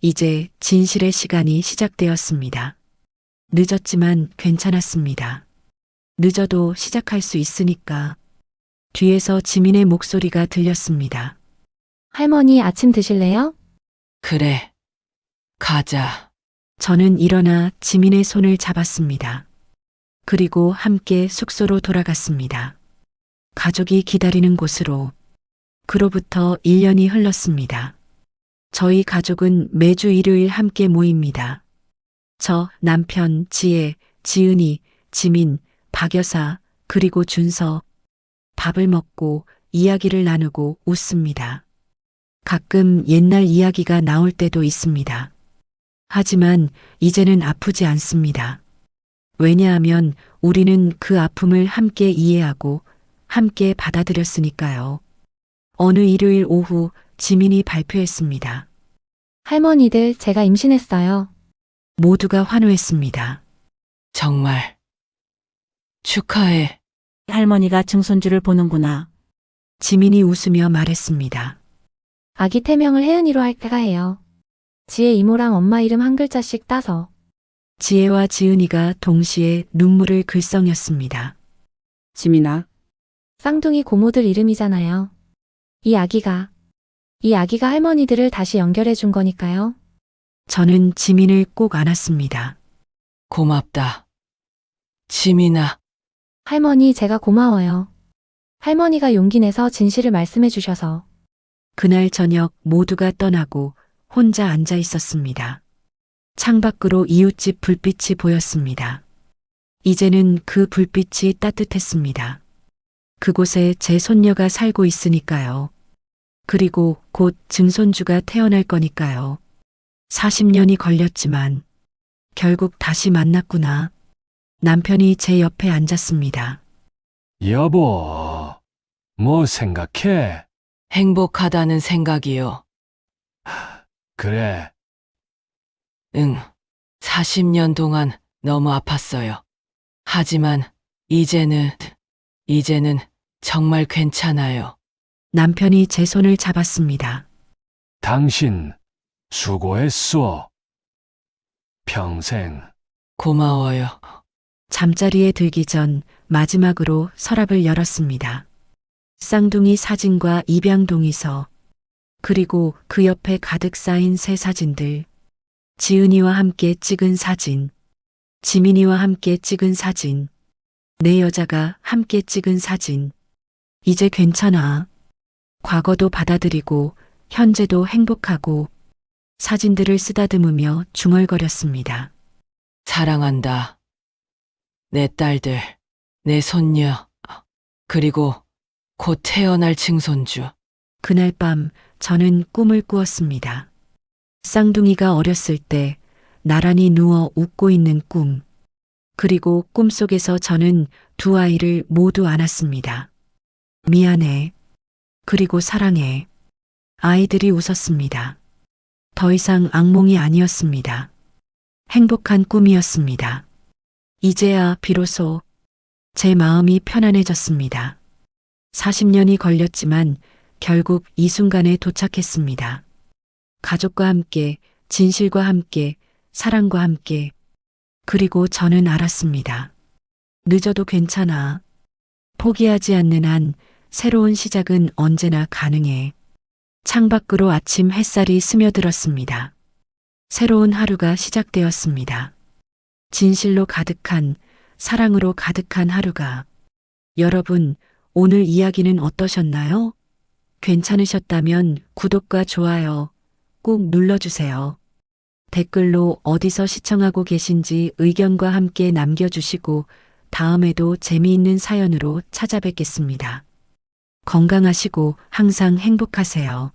이제 진실의 시간이 시작되었습니다. 늦었지만 괜찮았습니다. 늦어도 시작할 수 있으니까. 뒤에서 지민의 목소리가 들렸습니다. 할머니 아침 드실래요? 그래. 가자. 저는 일어나 지민의 손을 잡았습니다. 그리고 함께 숙소로 돌아갔습니다. 가족이 기다리는 곳으로. 그로부터 1년이 흘렀습니다. 저희 가족은 매주 일요일 함께 모입니다. 저, 남편, 지혜, 지은이, 지민, 박 여사, 그리고 준서. 밥을 먹고 이야기를 나누고 웃습니다. 가끔 옛날 이야기가 나올 때도 있습니다. 하지만 이제는 아프지 않습니다. 왜냐하면 우리는 그 아픔을 함께 이해하고 함께 받아들였으니까요. 어느 일요일 오후 지민이 발표했습니다. 할머니들, 제가 임신했어요. 모두가 환호했습니다. 정말. 축하해. 할머니가 증손주를 보는구나. 지민이 웃으며 말했습니다. 아기 태명을 혜은이로 할까 해요. 지혜 이모랑 엄마 이름 한 글자씩 따서. 지혜와 지은이가 동시에 눈물을 글썽였습니다. 지민아, 쌍둥이 고모들 이름이잖아요. 이 아기가 할머니들을 다시 연결해 준 거니까요. 저는 지민을 꼭 안았습니다. 고맙다. 지민아. 할머니, 제가 고마워요. 할머니가 용기 내서 진실을 말씀해 주셔서. 그날 저녁 모두가 떠나고 혼자 앉아 있었습니다. 창밖으로 이웃집 불빛이 보였습니다. 이제는 그 불빛이 따뜻했습니다. 그곳에 제 손녀가 살고 있으니까요. 그리고 곧 증손주가 태어날 거니까요. 40년이 걸렸지만 결국 다시 만났구나. 남편이 제 옆에 앉았습니다. 여보, 뭐 생각해? 행복하다는 생각이요. 그래, 응. 40년 동안 너무 아팠어요. 하지만 이제는 정말 괜찮아요. 남편이 제 손을 잡았습니다. 당신 수고했어. 평생. 고마워요. 잠자리에 들기 전 마지막으로 서랍을 열었습니다. 쌍둥이 사진과 입양 동의서, 그리고 그 옆에 가득 쌓인 새 사진들, 지은이와 함께 찍은 사진, 지민이와 함께 찍은 사진, 내 여자가 함께 찍은 사진. 이제 괜찮아. 과거도 받아들이고 현재도 행복하고 사진들을 쓰다듬으며 중얼거렸습니다. 사랑한다. 내 딸들, 내 손녀, 그리고 곧 태어날 증손주. 그날 밤 저는 꿈을 꾸었습니다. 쌍둥이가 어렸을 때 나란히 누워 웃고 있는 꿈. 그리고 꿈속에서 저는 두 아이를 모두 안았습니다. 미안해. 그리고 사랑해. 아이들이 웃었습니다. 더 이상 악몽이 아니었습니다. 행복한 꿈이었습니다. 이제야 비로소 제 마음이 편안해졌습니다. 40년이 걸렸지만 결국 이 순간에 도착했습니다. 가족과 함께, 진실과 함께, 사랑과 함께. 그리고 저는 알았습니다. 늦어도 괜찮아. 포기하지 않는 한 새로운 시작은 언제나 가능해. 창밖으로 아침 햇살이 스며들었습니다. 새로운 하루가 시작되었습니다. 진실로 가득한, 사랑으로 가득한 하루가. 여러분, 오늘 이야기는 어떠셨나요? 괜찮으셨다면 구독과 좋아요 꼭 눌러주세요. 댓글로 어디서 시청하고 계신지 의견과 함께 남겨주시고 다음에도 재미있는 사연으로 찾아뵙겠습니다. 건강하시고 항상 행복하세요.